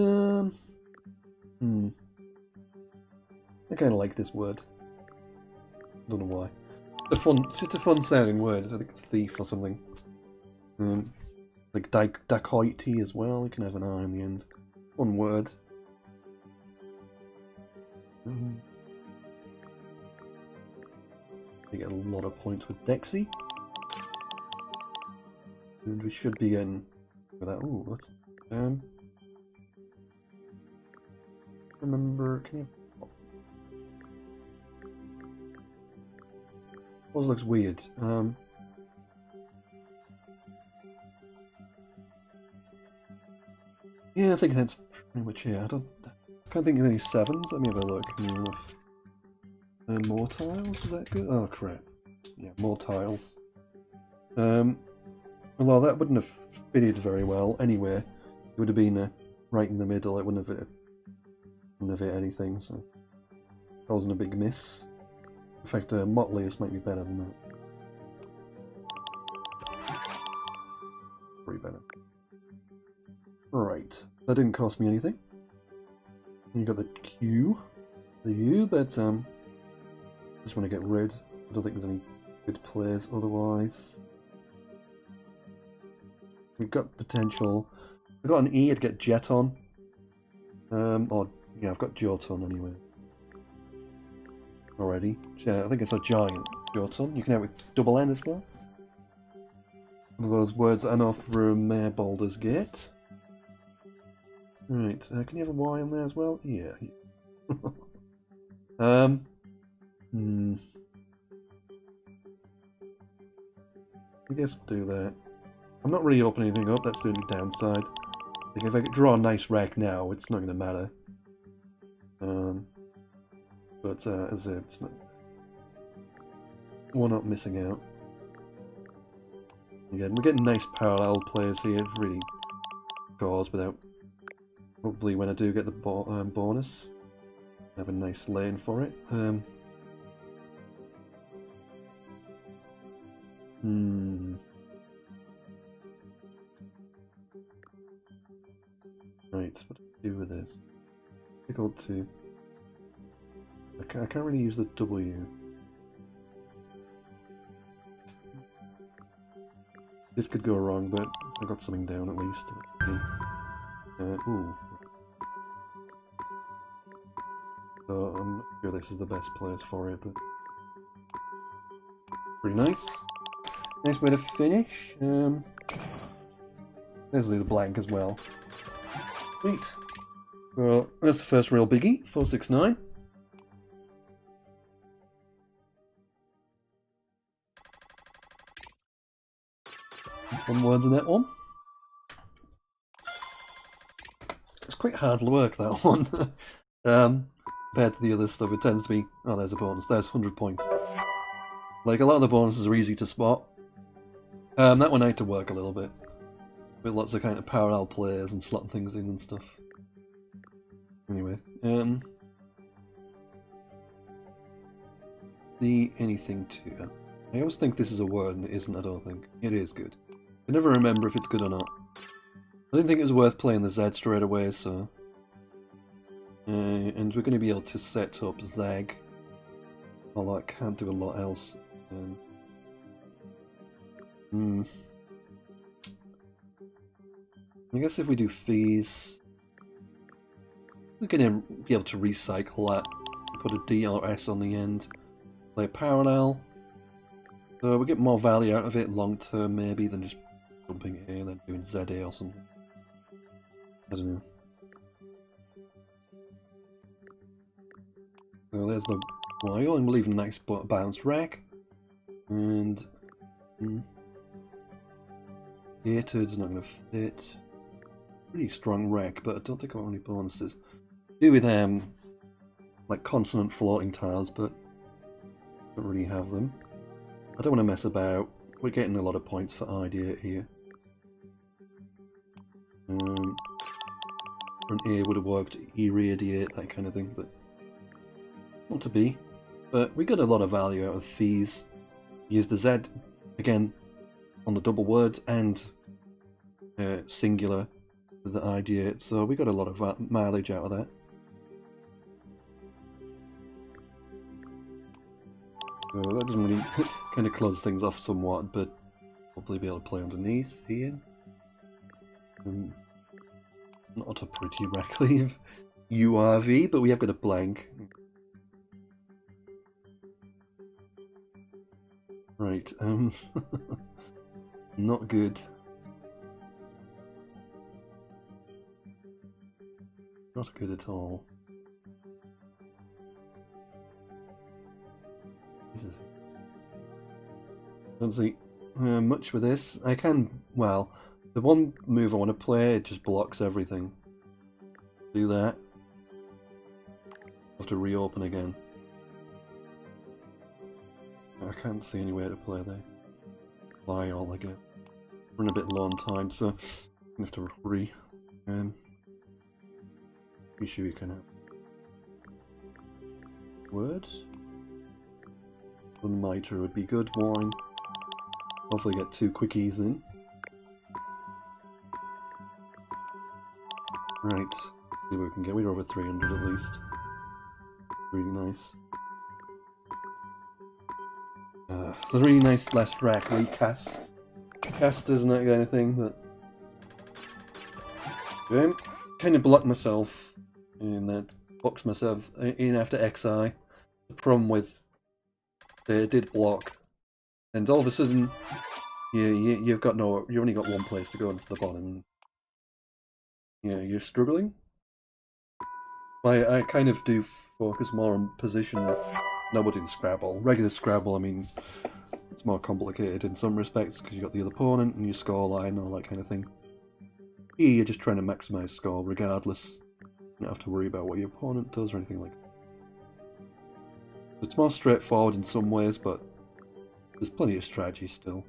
kind of like this word. Don't know why. It's a fun sounding word. I think it's thief or something. Like dacoity as well. You can have an I in the end. One word. We get a lot of points with Dexy. And we should be getting with that. Ooh, what's remember, can you Pause looks weird. Yeah, I think that's pretty much it. I can't think of any 7s. Let me have a look. More tiles, is that good? Oh crap. Yeah, more tiles. Although that wouldn't have fitted very well anyway. It would have been right in the middle. It wouldn't have hit anything, so that wasn't a big miss. In fact, Motley's might be better than that. Pretty better. Right, that didn't cost me anything. You got the Q, the U, but just want to get rid. I don't think there's any good players otherwise. We've got potential. We've got an E, I'd get Jet on. Or, yeah, I've got Jotun anyway. Already. I think it's a giant Jotun. You can have it with double N as well. One of those words I know from Baldur's Gate. Right, can you have a Y on there as well? Yeah. I guess we'll do that. I'm not really opening anything up, that's the only downside. I think if I could draw a nice rack now, it's not going to matter. But as I said, it's not... We're not missing out. Again, we're getting nice parallel players here, it really scores without... Hopefully when I do get the bonus, I have a nice lane for it. Right, what do I do with this? Difficult to... I can't really use the W. This could go wrong, but I got something down at least. Ooh. So I'm not sure this is the best place for it, but pretty nice. Nice way to finish. There's the blank as well. Sweet. So that's the first real biggie. 469. Some words in that one. It's quite hard work, that one. Compared to the other stuff, it tends to be... Oh, there's a bonus. There's 100 points. Like, a lot of the bonuses are easy to spot. That one I had to work a little bit. With lots of kind of parallel players and slotting things in and stuff. Anyway, see anything to it. I always think this is a word and it isn't, I don't think. It is good. I never remember if it's good or not. I didn't think it was worth playing the Z straight away, so... and we're going to be able to set up Zag. Although I can't do a lot else. I guess if we do fees... we're going to be able to recycle that. Put a D or S on the end. Play parallel. So we get more value out of it long term maybe than just jumping it and then doing ZA or something. I don't know. So there's the while. I'm leaving a nice balanced rack. And Gated's not going to fit. Pretty strong rack, but I don't think I want any bonuses. Do with like consonant floating tiles, but don't really have them. I don't want to mess about. We're getting a lot of points for idea here. An A would have worked, irradiate, that kind of thing, but not to be. But we got a lot of value out of fees. Use the Z again on the double words and singular with the ideate, so we got a lot of mileage out of that. So that doesn't really kind of close things off somewhat, but probably be able to play underneath here. Not a pretty rack leave. URV, but we have got a blank. Right, not good. Not good at all. Don't see much with this. I can, well, the one move I want to play, it just blocks everything. Do that. Have to reopen again. I can't see any way to play there. Vial, I guess. Run a bit low on time, so I have to be sure you can have words. One mitre would be good. Wine. Hopefully get 2 quickies in. Right. See what we can get. We're over 300 at least. Really nice. So really nice last rack recasts. Casters and that kind of thing, but kind of blocked myself in that, boxed myself in after XI. The problem with they did block, and all of a sudden, you've got no, you only got one place to go into the bottom. Yeah, you're struggling. I kind of do focus more on position. Nobody in Scrabble. Regular Scrabble, I mean, it's more complicated in some respects because you've got the other opponent and your score line and all that kind of thing. Here you're just trying to maximise score regardless. You don't have to worry about what your opponent does or anything like that. It's more straightforward in some ways, but there's plenty of strategy still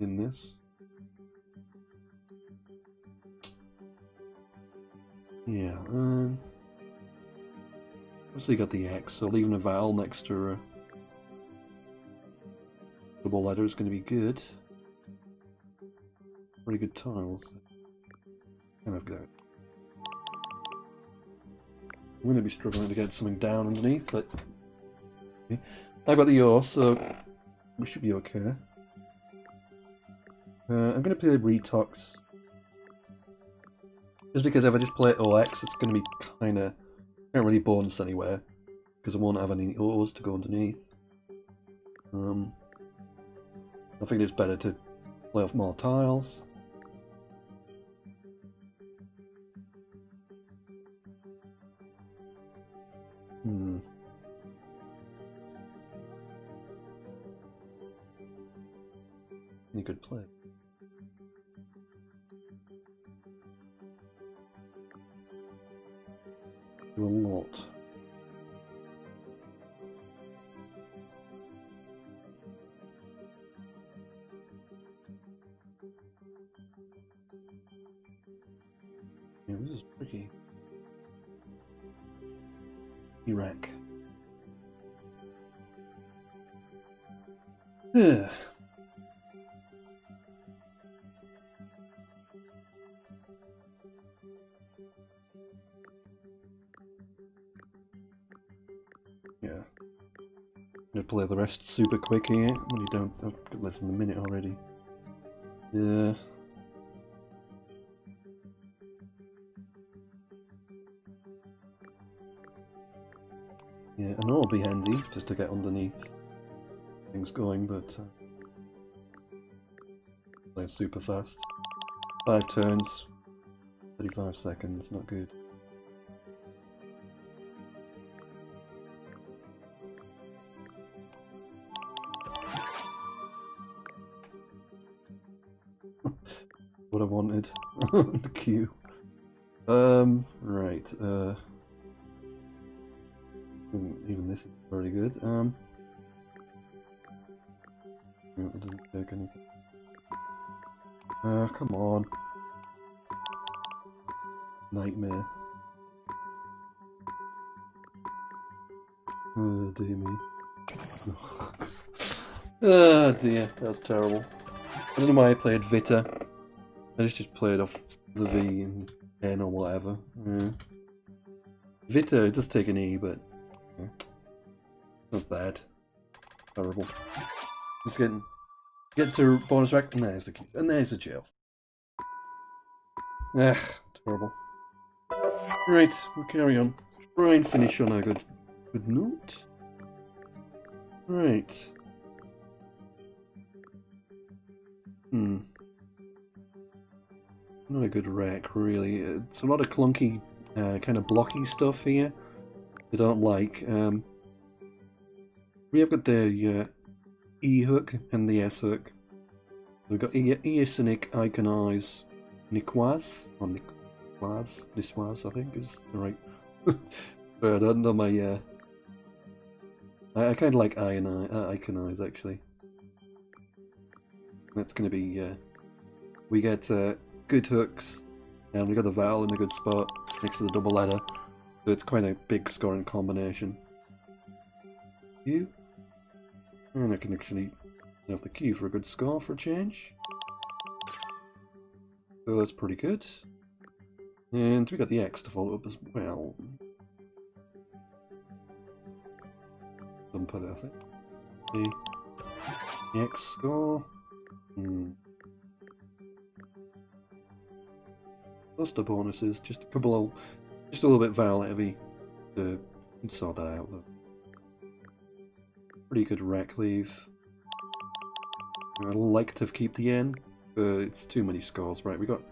in this. Yeah, obviously you got the X, so leaving a vowel next to a double letter is going to be good. Pretty good tiles. Kind of good. I'm going to be struggling to get something down underneath, but okay. I've got the O, so we should be okay. I'm going to play Retox. Just because if I just play OX, it's going to be kind of... can't really bonus anywhere, because I won't have any O's to go underneath. I think it's better to play off more tiles. Any good play? Do a lot. Yeah, this is tricky. Iraq. Yeah. I'm gonna play the rest super quick here. When you don't, I've got less than a minute already. Yeah. Yeah, I know it'll be handy just to get underneath things going, but play super fast. 5 turns, 35 seconds, not good. What I wanted. The queue. Right, even this is very good. It doesn't take anything. Come on. Nightmare. Oh dear me. Oh dear, that was terrible. I don't know why I played Vita. I just played off the V and N or whatever. Yeah. Vita, it does take an E, but yeah. Not bad. Terrible. Just get to bonus rack, and there's the key, and there's the jail. Ah, terrible. Right, we'll carry on. Try and finish on a good note. Right. Not a good rack, really. It's a lot of clunky, kind of blocky stuff here. I don't like. We have got the E hook and the S hook. We've got Eosinic, Iconize, Niquaz, or Niquaz, I think is the right. But I don't know my. I kind of like Iconize actually. That's going to be. We get good hooks, and we got the vowel in a good spot next to the double letter, so it's quite a big scoring combination. Q, and I can actually have the Q for a good score for a change. So that's pretty good. And we got the X to follow up as well. Doesn't put it, I think. The X score. Cluster bonuses, just a little bit vowel heavy to sort that out though. Pretty good rack leave. I'd like to keep the N, but it's too many scores. Right, we got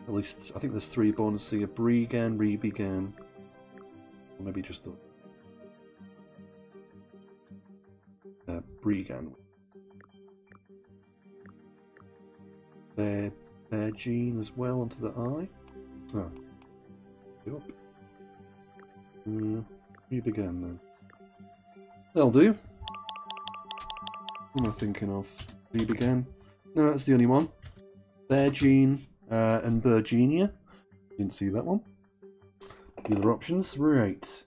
at least, I think there's 3 bonuses here. Bregan, Rebegan, or maybe just the Bregan. Bear gene as well onto the I. Oh. Yep. Rebegan then. That'll do. What am I thinking of? Rebegan? No, that's the only one. Bear gene and Virginia. Didn't see that one. The other options, right.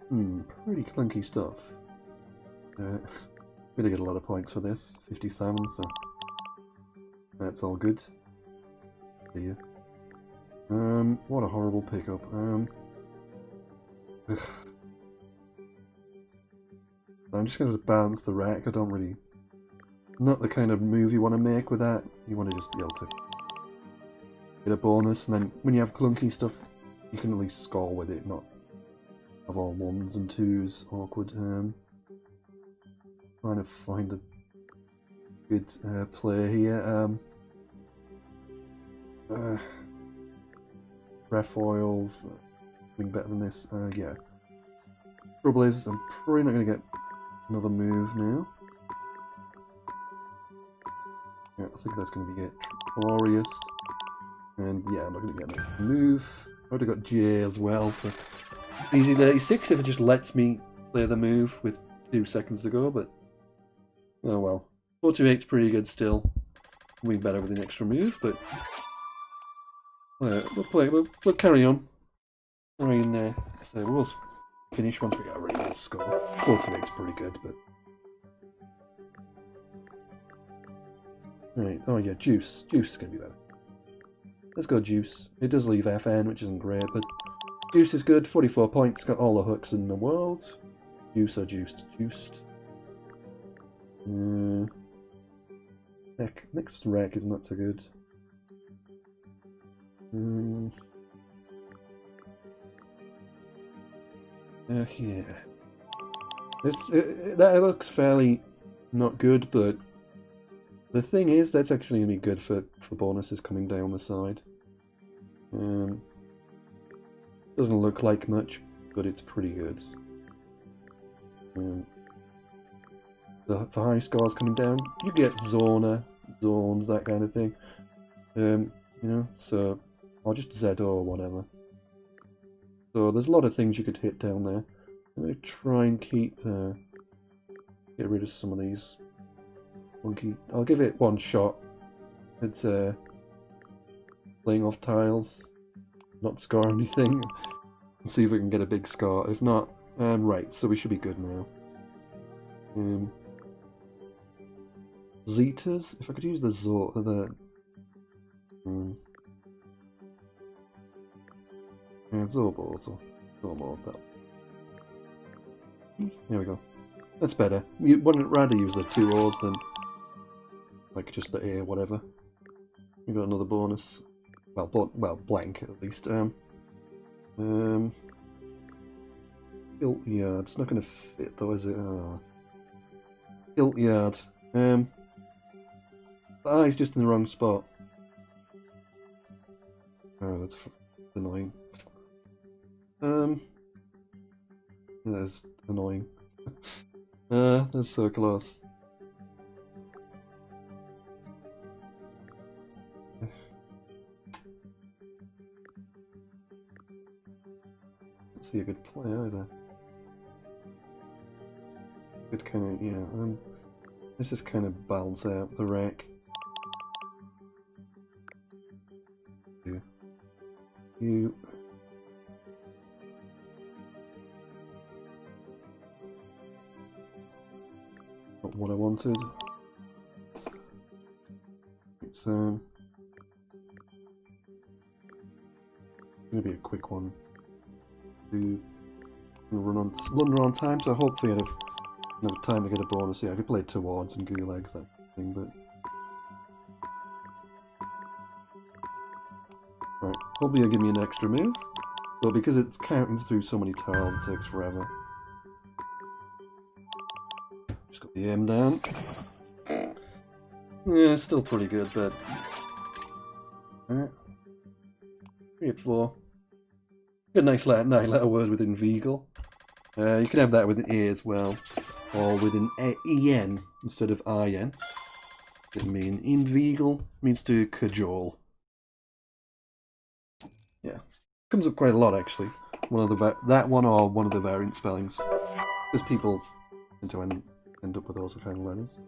Pretty clunky stuff. Gonna get a lot of points for this. 57, so that's all good. See ya. What a horrible pickup. I'm just going to bounce the rack. I don't really... Not the kind of move you want to make with that. You want to just be able to get a bonus, and then when you have clunky stuff, you can at least score with it, not have all 1s and 2s. Awkward. Trying to find a good play here. Trefoils, something better than this. Yeah. Trouble is, I'm probably not going to get another move now. Yeah, I think that's going to be it. Glorious. And yeah, I'm not going to get another move. I would have got J as well for easy 36 if it just lets me play the move with 2 seconds to go, but oh well. 428's pretty good still. Way better with an extra move, but we'll carry on. Try and so we'll finish once we get a really good score. 428's pretty good, but Right, oh yeah, juice. Juice is going to be better. Let's go juice. It does leave FN, which isn't great, but juice is good. 44 points, got all the hooks in the world. Juice or juiced? Juiced. Next wreck is not so good. Yeah. That looks fairly not good, but the thing is, that's actually going to be good for bonuses coming down the side. Doesn't look like much, but it's pretty good. The high scores coming down, you get zones, that kind of thing. You know, so, or just Z or whatever. So there's a lot of things you could hit down there. I'm going to try and get rid of some of these funky. I'll give it one shot. It's playing off tiles, not score anything, and see if we can get a big score. If not, right, so we should be good now. Zetas, if I could use the Zorballs or Zormord, that. There we go. That's better. You wouldn't rather use the 2 O's than like just the A, whatever. We got another bonus. Well, blank at least. Gilt Yard. It's not going to fit though, is it? Oh. Gilt Yard. The eye's just in the wrong spot. Oh, that's annoying. That's annoying. That's so close. Can't see a good play either. Good kind of, yeah. Let's just kind of balance out the wreck. You. Not what I wanted. It's gonna be a quick one. Run on time, so hopefully I'd have enough time to get a bonus. Yeah, I could play towards and gulags, that thing, but right. Hopefully it'll give me an extra move. But because it's counting through so many tiles, it takes forever. Just got the aim down. Yeah, still pretty good, but 3 at 4. Good, nice letter word with inveigle. You can have that with an A as well, or with an EN instead of IN. It mean inveigle means to cajole. Yeah, comes up quite a lot actually. One of the that one or one of the variant spellings, because people tend to end up with those kind of letters.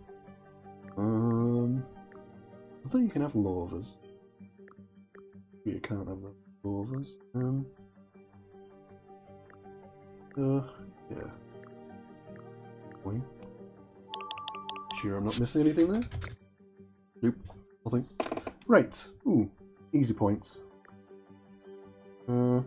I think you can have lovers. You can't have the lovers. Yeah. Wait. Sure I'm not missing anything there? Nope, nothing. Right. Ooh, easy points. Can't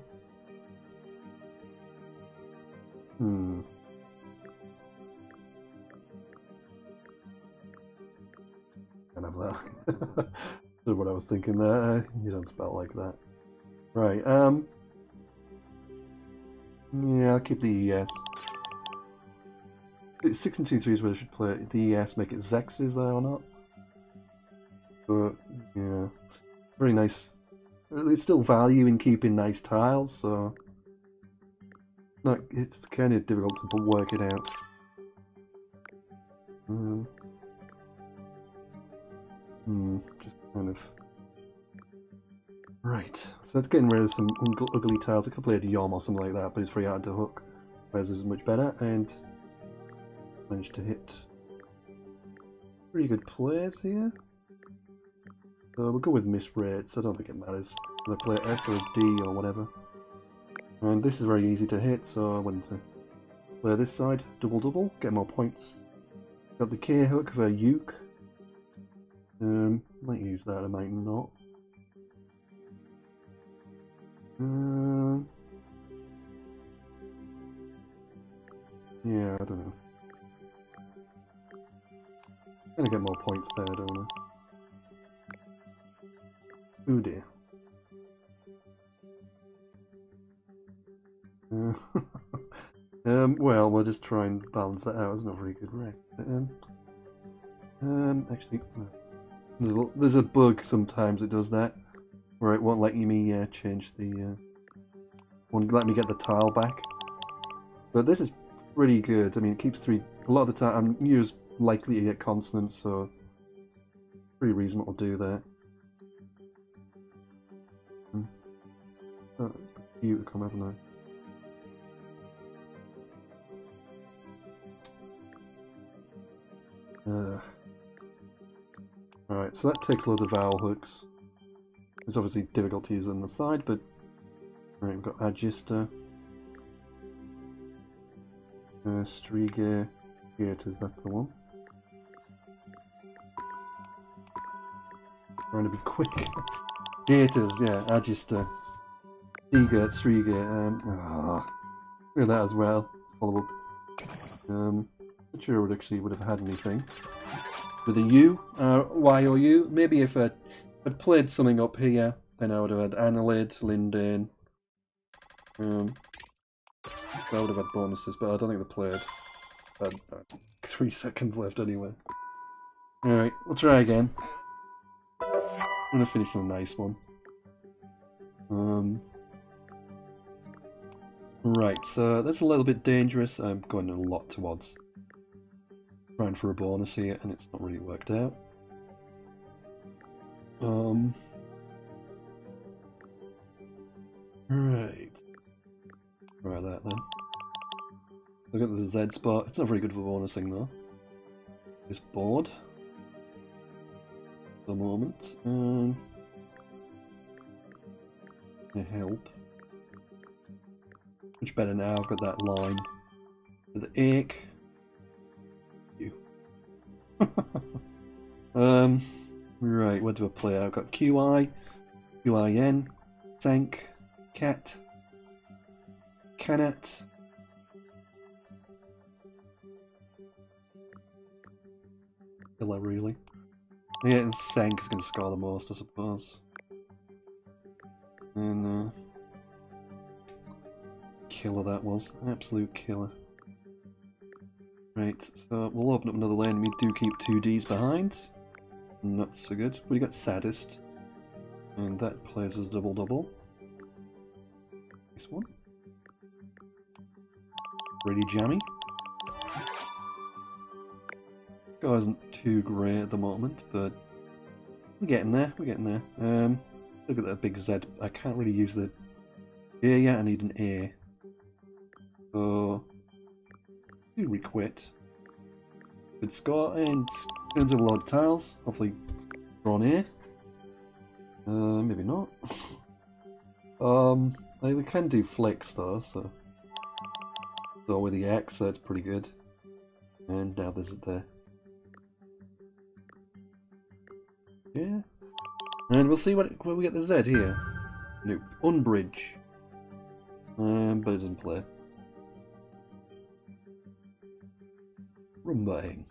have that. That's what I was thinking there. You don't spell like that. Right, yeah, I'll keep the ES. 6 and 2 3 is where I should play it. The ES, make it Zex, is there or not? But, yeah. Very nice. There's still value in keeping nice tiles, so it's kind of difficult to work it out. Just kind of. Right, so that's getting rid of some ugly tiles. I could play a Yom or something like that, but it's very hard to hook. Whereas this is much better, and managed to hit pretty good plays here. So we'll go with misrates. I don't think it matters whether I play S or a D or whatever. And this is very easy to hit, so I went to play this side, double, get more points. Got the K hook for Uke. Might use that, I might not. Yeah, I don't know. I'm gonna get more points there, don't I? Oh dear. Well, we'll just try and balance that out. It's not a very good wreck. Actually, there's a bug sometimes it does that, where it won't let me change the, won't let me get the tile back. But this is pretty good. I mean, it keeps three. A lot of the time, I'm usually likely to get consonants, so pretty reasonable to do that. Oh, you to come, haven't I? Alright, so that takes a lot of vowel hooks. It's obviously difficult to use on the side, but right, we've got Agister, Strige, Gators, that's the one. Trying to be quick. Gators, yeah, Agister, Strige, Strige, look at that as well. Follow up. Not sure it would have had anything. With a U, Y or U. Maybe if I'd played something up here, then I would have had Annelid, Lindane. So I would have had bonuses, but I don't think they played. I had 3 seconds left anyway. Alright, we'll try again. I'm gonna finish on a nice one. Right, so that's a little bit dangerous. I'm going a lot towards trying for a bonus here, and it's not really worked out. Right. Try that then. Look at the Z spot. It's not very good for bonusing though. This board. For the moment. Help. Much better now. I've got that line. There's ache. You. Right, where do I play? I've got QI, QIN, Sank, Cat, Canat. Killer, really. Yeah, Sank is going to score the most, I suppose. And, killer that was. Absolute killer. Right, so we'll open up another lane. We do keep 2 Ds behind. Not so good. We got Saddest. And that plays as double-double. Nice one. Pretty jammy. Score isn't too great at the moment, but we're getting there, we're getting there. Look at that big Z. I can't really use the A yet, I need an A. So, do requit. Good score, and turns over a lot of tiles. Hopefully, draw an A. Maybe not. We can do flicks though, so with the X, that's pretty good. And now there's the yeah, and we'll see where we get the Z here. Nope, Unbridge. But it doesn't play. Rumbaying.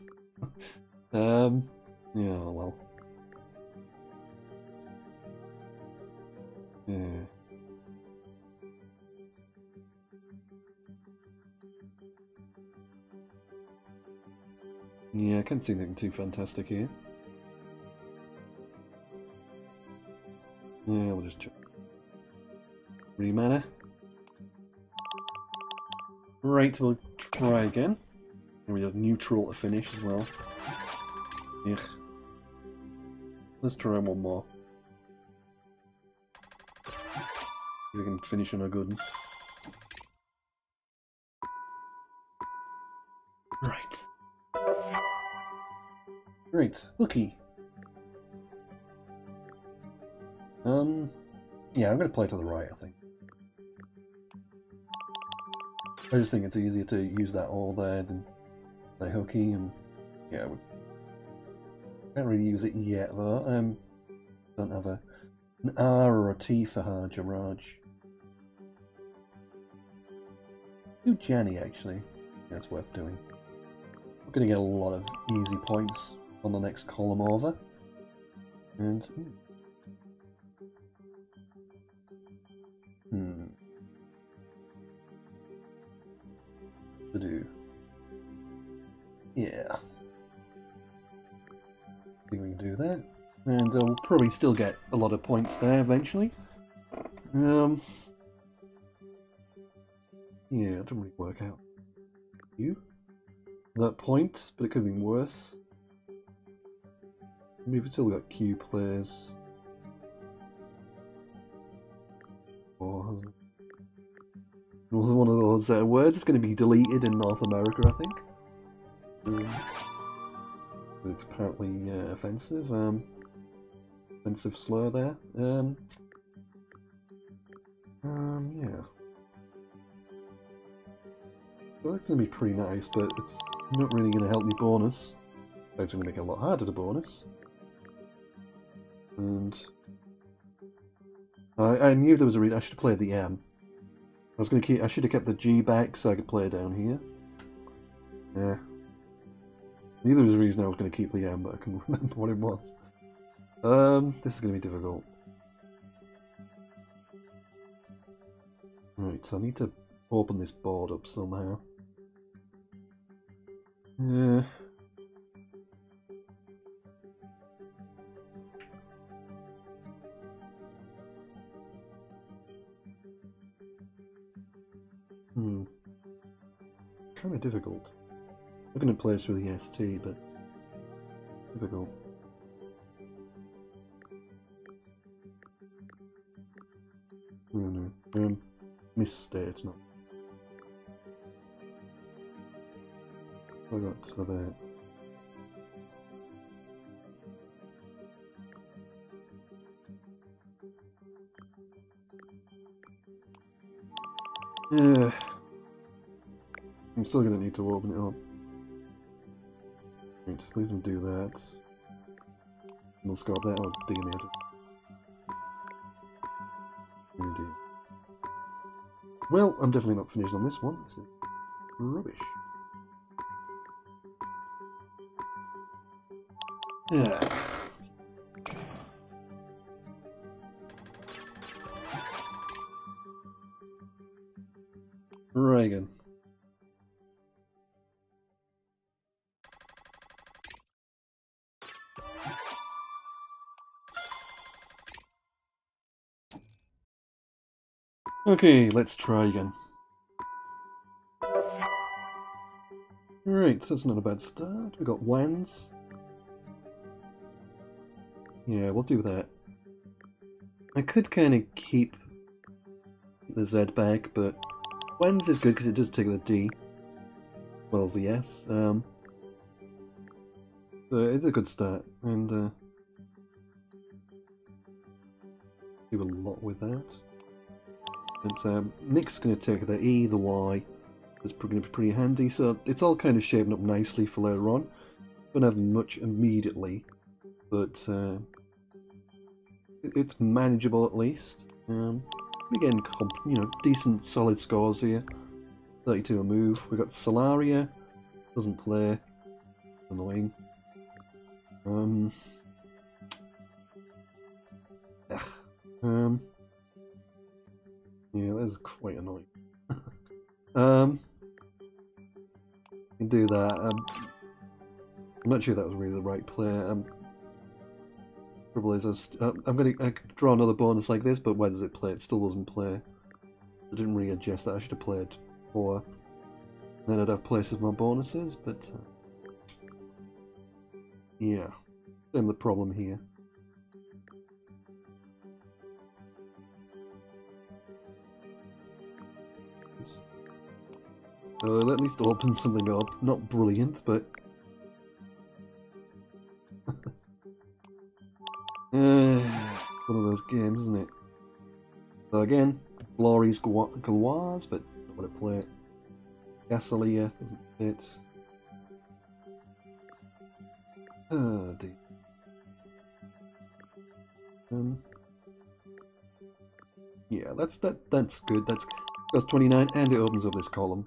Yeah, well. Yeah. Yeah, I can't see anything too fantastic here. Yeah, we'll just check. Remana. Right, we'll try again. And we have neutral to finish as well. Ugh. Let's try one more. See if we can finish on a good one. Right. Right, hooky. Yeah, I'm gonna play to the right, I think. I just think it's easier to use that all there than play hooky, and yeah, Can't really use it yet though. Don't have an R or a T for Hajaraj. Do Janny actually. That's worth doing. We're going to get a lot of easy points on the next column over. And to do. Yeah. I think we can do that. And we'll probably still get a lot of points there eventually. Yeah, it didn't really work out. That point, but it could have been worse. We've still got Q players. Or hasn't it? Another one of those words is going to be deleted in North America, I think. It's apparently offensive. Offensive slur there. Yeah. So that's going to be pretty nice, but it's not really going to help me bonus. It's going to make it a lot harder to bonus. And I knew there was a reason I should have played the M. I should have kept the G back so I could play it down here. Yeah. Neither was the reason I was going to keep the M, but I couldn't remember what it was. This is going to be difficult. Right, so I need to open this board up somehow. Yeah. Kind of difficult. I'm going to play through the ST, but difficult. Oh no. Misstate, not. I got for that. Yeah. I'm still going to need to open it up. Right, at least do that. We'll scrap that out, dig in the Indeed. Well, I'm definitely not finished on this one. This is rubbish. Yeah. Reagan. Okay, let's try again. Right, so that's not a bad start. We got Wands. Yeah, we'll do that. I could kind of keep the Z back, but Wands is good because it does take the D as well as the S. So it's a good start, and do a lot with that. And Nick's going to take the E, the Y. It's going to be pretty handy, so it's all kind of shaping up nicely for later on. Don't have much immediately, but it's manageable at least. Again, decent solid scores here. 32 a move. We got Solaria, doesn't play. Annoying. Yeah, that's quite annoying. Can do that. I'm not sure that was really the right play. Trouble is, I could draw another bonus like this, but where does it play? It still doesn't play. I didn't really adjust that. I should have played 4. Then I'd have places my bonuses, but yeah, same the problem here. So at least open something up. Not brilliant, but one of those games, isn't it? So again, Glory's Galoise, but not want to play it. Gasolia doesn't fit. Oh dear. Yeah, that's good. That's 29, and it opens up this column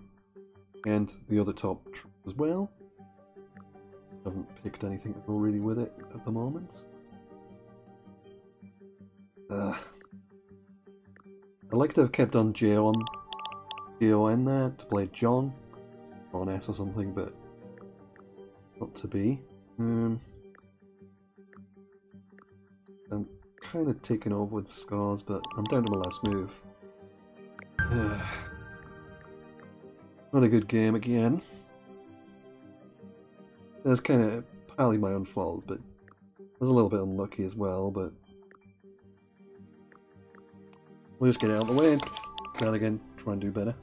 and the other top as well. Haven't picked anything to go really with it at the moment. I'd like to have kept on J-on there to play John on S or something, but not to be. I'm kind of taking over with scores, but I'm down to my last move. Not a good game again. That's kind of partly my own fault, but I was a little bit unlucky as well, but we'll just get it out of the way and start again, try and do better.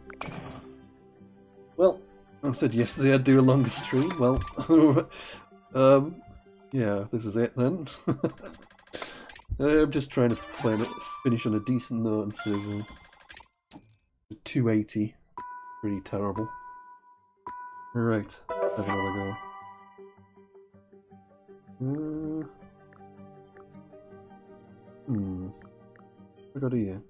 Well, I said yesterday I'd do a longer stream. Well, yeah, this is it then. I'm just trying to finish on a decent note instead of 280. Pretty terrible. Alright, have another go. What I got here?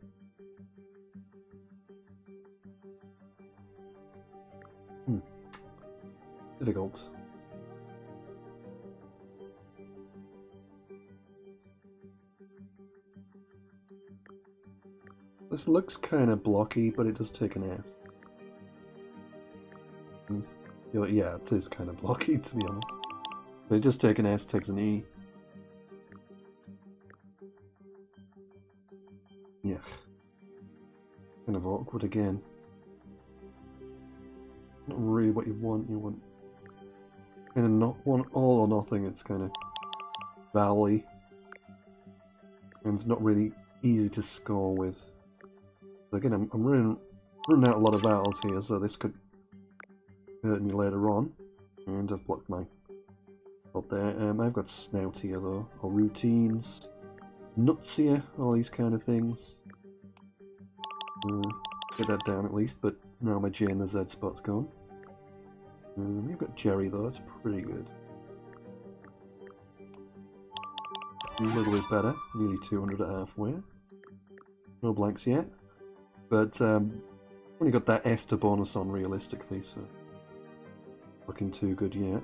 Difficult. This looks kind of blocky, but it does take an S. Yeah, it is kind of blocky, to be honest. But it does take an S, takes an E. Yeah. Kind of awkward again. Not really what you want. You want kind of not want all or nothing. It's kind of vowel-y. And it's not really easy to score with. So again, I'm running out a lot of vowels here, so this could hurt me later on. And I've blocked my spot there. I've got snout here though, or routines, nuts here, all these kind of things. Get that down at least, but now my J and the Z spot's gone. We've got Jerry though, that's pretty good. A little bit better, nearly 200 at halfway. No blanks yet, but only got that S to bonus on realistically, so looking too good yet.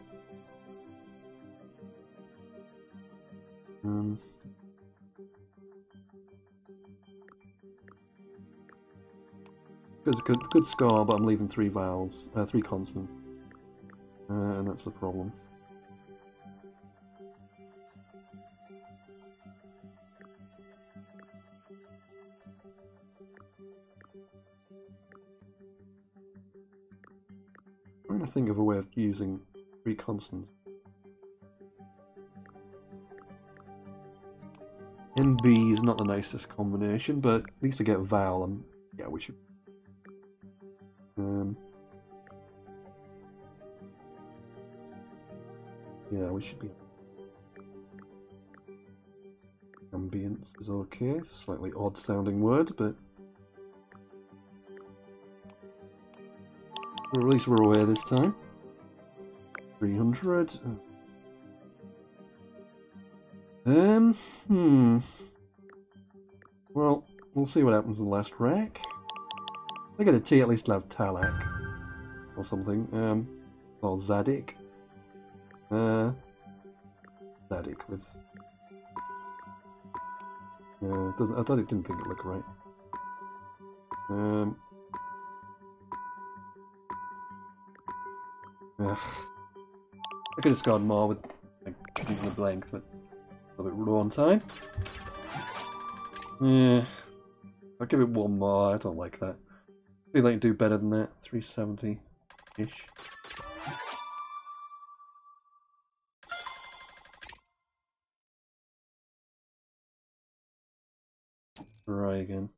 It's a good score, but I'm leaving 3 vowels, 3 consonants, and that's the problem. I'm trying to think of a way of using 3 consonants. NB is not the nicest combination, but at least I get a vowel, and yeah, we should. Yeah, we should be. Ambience is okay. It's a slightly odd sounding word, but at least we're aware this time. 300. Well, we'll see what happens in the last rack. If I get a T, at least I'll have Talak or something. Or Zadik. Zadik with. It doesn't. I didn't think it looked right. I could have scored more with like even the blank, but a little bit raw on time. Yeah, I'll give it one more. I don't like that. I feel like I do better than that. 370-ish. Try again.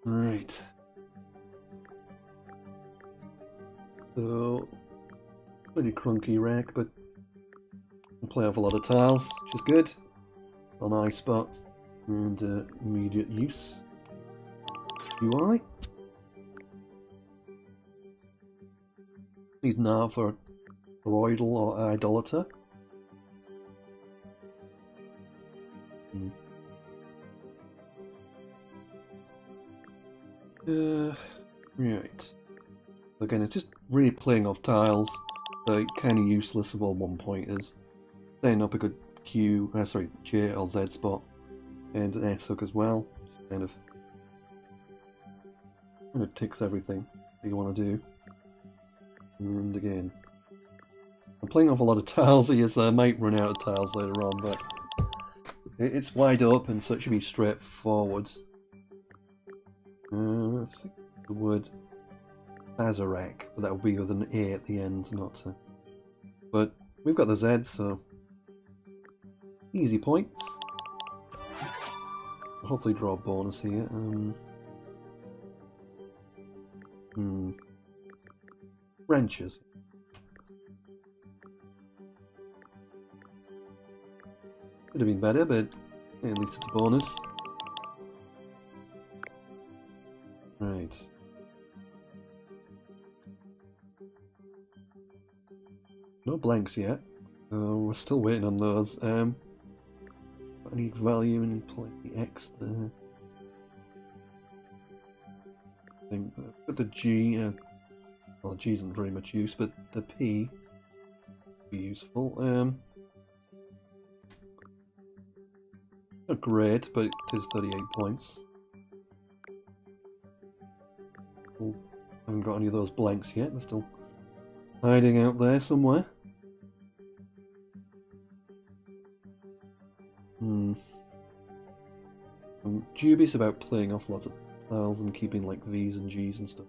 Right. So, pretty crunky rack, but I play off a lot of tiles, which is good. On I spot and immediate use. UI. Need now for Broidal or Idolater. Right. Again, it's just really playing off tiles. So kind of useless of all one-pointers. Setting up a good Q, sorry, J or Z spot, and an S hook as well. Just kind of ticks everything that you want to do. And again, I'm playing off a lot of tiles here, so I might run out of tiles later on, but it's wide open, so it should be straightforward. I think the word Sazerac, but that will be with an A at the end, not a... But we've got the Z, so easy points. Hopefully draw a bonus here. Wrenches. Could have been better, but at least it's a bonus. Right. No blanks yet. We're still waiting on those. I need value and play the X there. I think put the G. Well, the G isn't very much use, but the P would be useful. Not great, but it is 38 points. Still haven't got any of those blanks yet. They're still hiding out there somewhere. I'm dubious about playing off lots of tiles and keeping like V's and G's and stuff.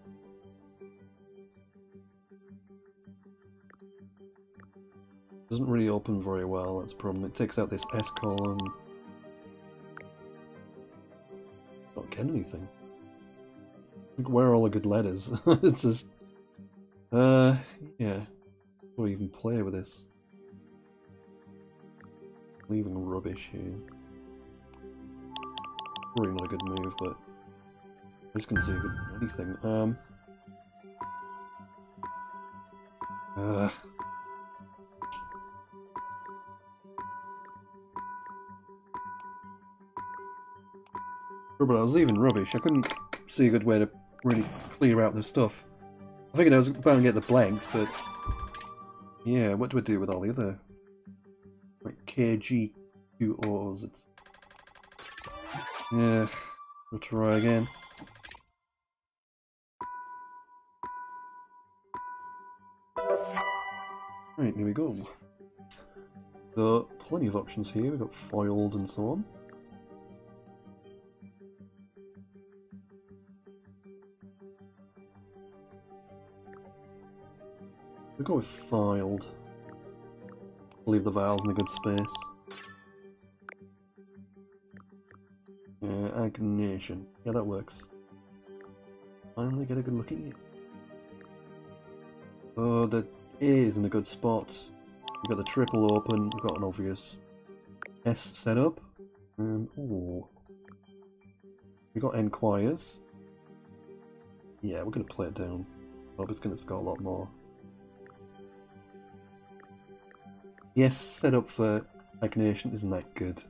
Doesn't really open very well, that's the problem. It takes out this S column. Don't get anything. Like, where are all the good letters? It's just... yeah. How do I even play with this? Leaving rubbish here. Probably not a good move, but I'm just gonna see anything. But I was leaving rubbish. I couldn't see a good way to really clear out the stuff. I figured I was bound to get the blanks, but yeah, what do I do with all the other like KG QOs? It's yeah. We'll try again. Right, here we go. So plenty of options here. We've got foiled and so on. We'll go with filed. Leave the vowels in a good space. Agnation. Yeah, that works. Finally get a good look at you. Oh, the A is in a good spot. We've got the triple open. We've got an obvious S set up. Ooh. We've got enquires. Yeah, we're going to play it down. Bob is going to score a lot more. Yes, set up for Agnation isn't that good.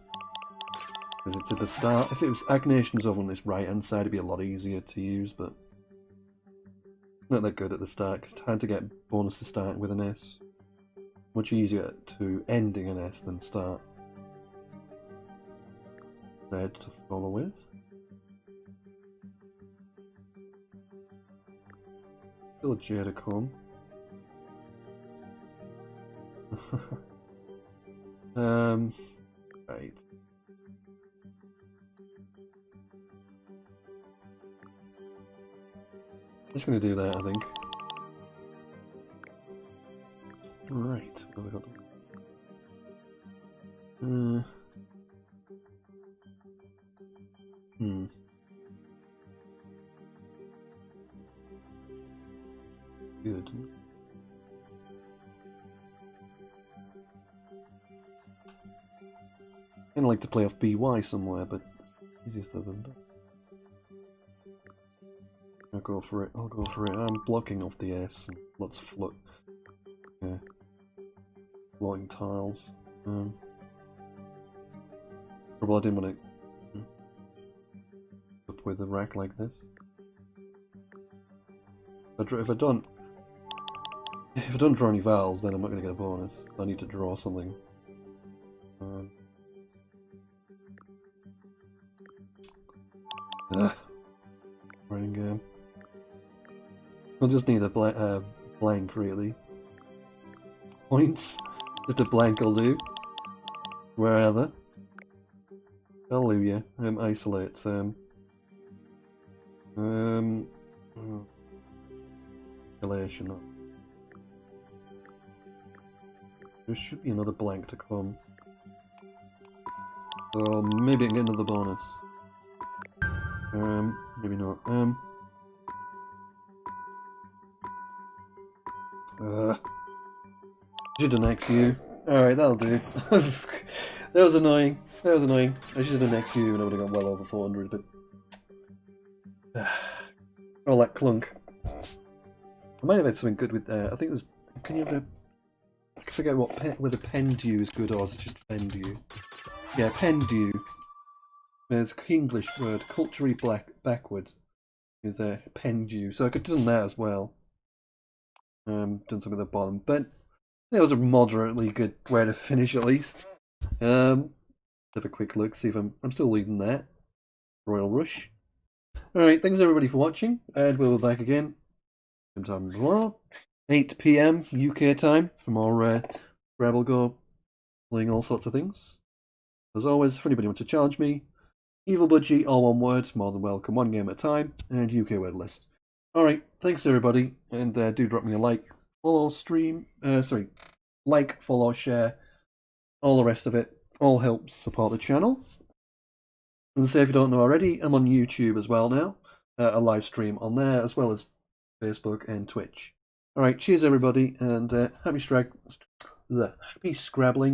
Because it's at the start. If it was Agnation's over on this right hand side, it'd be a lot easier to use, but not that good at the start, because it's hard to get bonuses starting with an S. Much easier to ending an S than start. Z to follow with. Still a J to come. Right. Just gonna do that, I think. Right, what have I got? Good. I'd like to play off BY somewhere, but it's easier said than done. I'll go for it. I'm blocking off the S and lots of float. Yeah. floating tiles. Probably I didn't want to up with a rack like this. If I don't draw any vowels, then I'm not going to get a bonus. I need to draw something. Running game. I'll just need a blank, really. Points. Just a blank will do. Wherever. Hallelujah. Isolate. Relation. There should be another blank to come. So maybe I can get another bonus. Maybe not. Should have next you. Alright, that'll do. That was annoying. That was annoying. I should have done next you and I would have got well over 400, but all that clunk. I might have had something good with I think it was. Can you have a? I forget what whether pendew is good or is it just pendew? Yeah, pendew. It's an English word. Culturally backwards is a pendew. So I could have done that as well. Done something at the bottom, but it was a moderately good way to finish at least. Have a quick look, see if I'm still leading that. Royal Rush. Alright, thanks everybody for watching, and we'll be back again sometime tomorrow, 8 PM UK time, for more Scrabble GO, playing all sorts of things. As always, if anybody wants to challenge me, Evil Budgie, all one word, more than welcome, one game at a time, and UK word list. Alright, thanks everybody, and do drop me a like, follow, stream, like, follow, share, all the rest of it, all helps support the channel. And say if you don't know already, I'm on YouTube as well now, a live stream on there, as well as Facebook and Twitch. Alright, cheers everybody, and happy Scrabbling.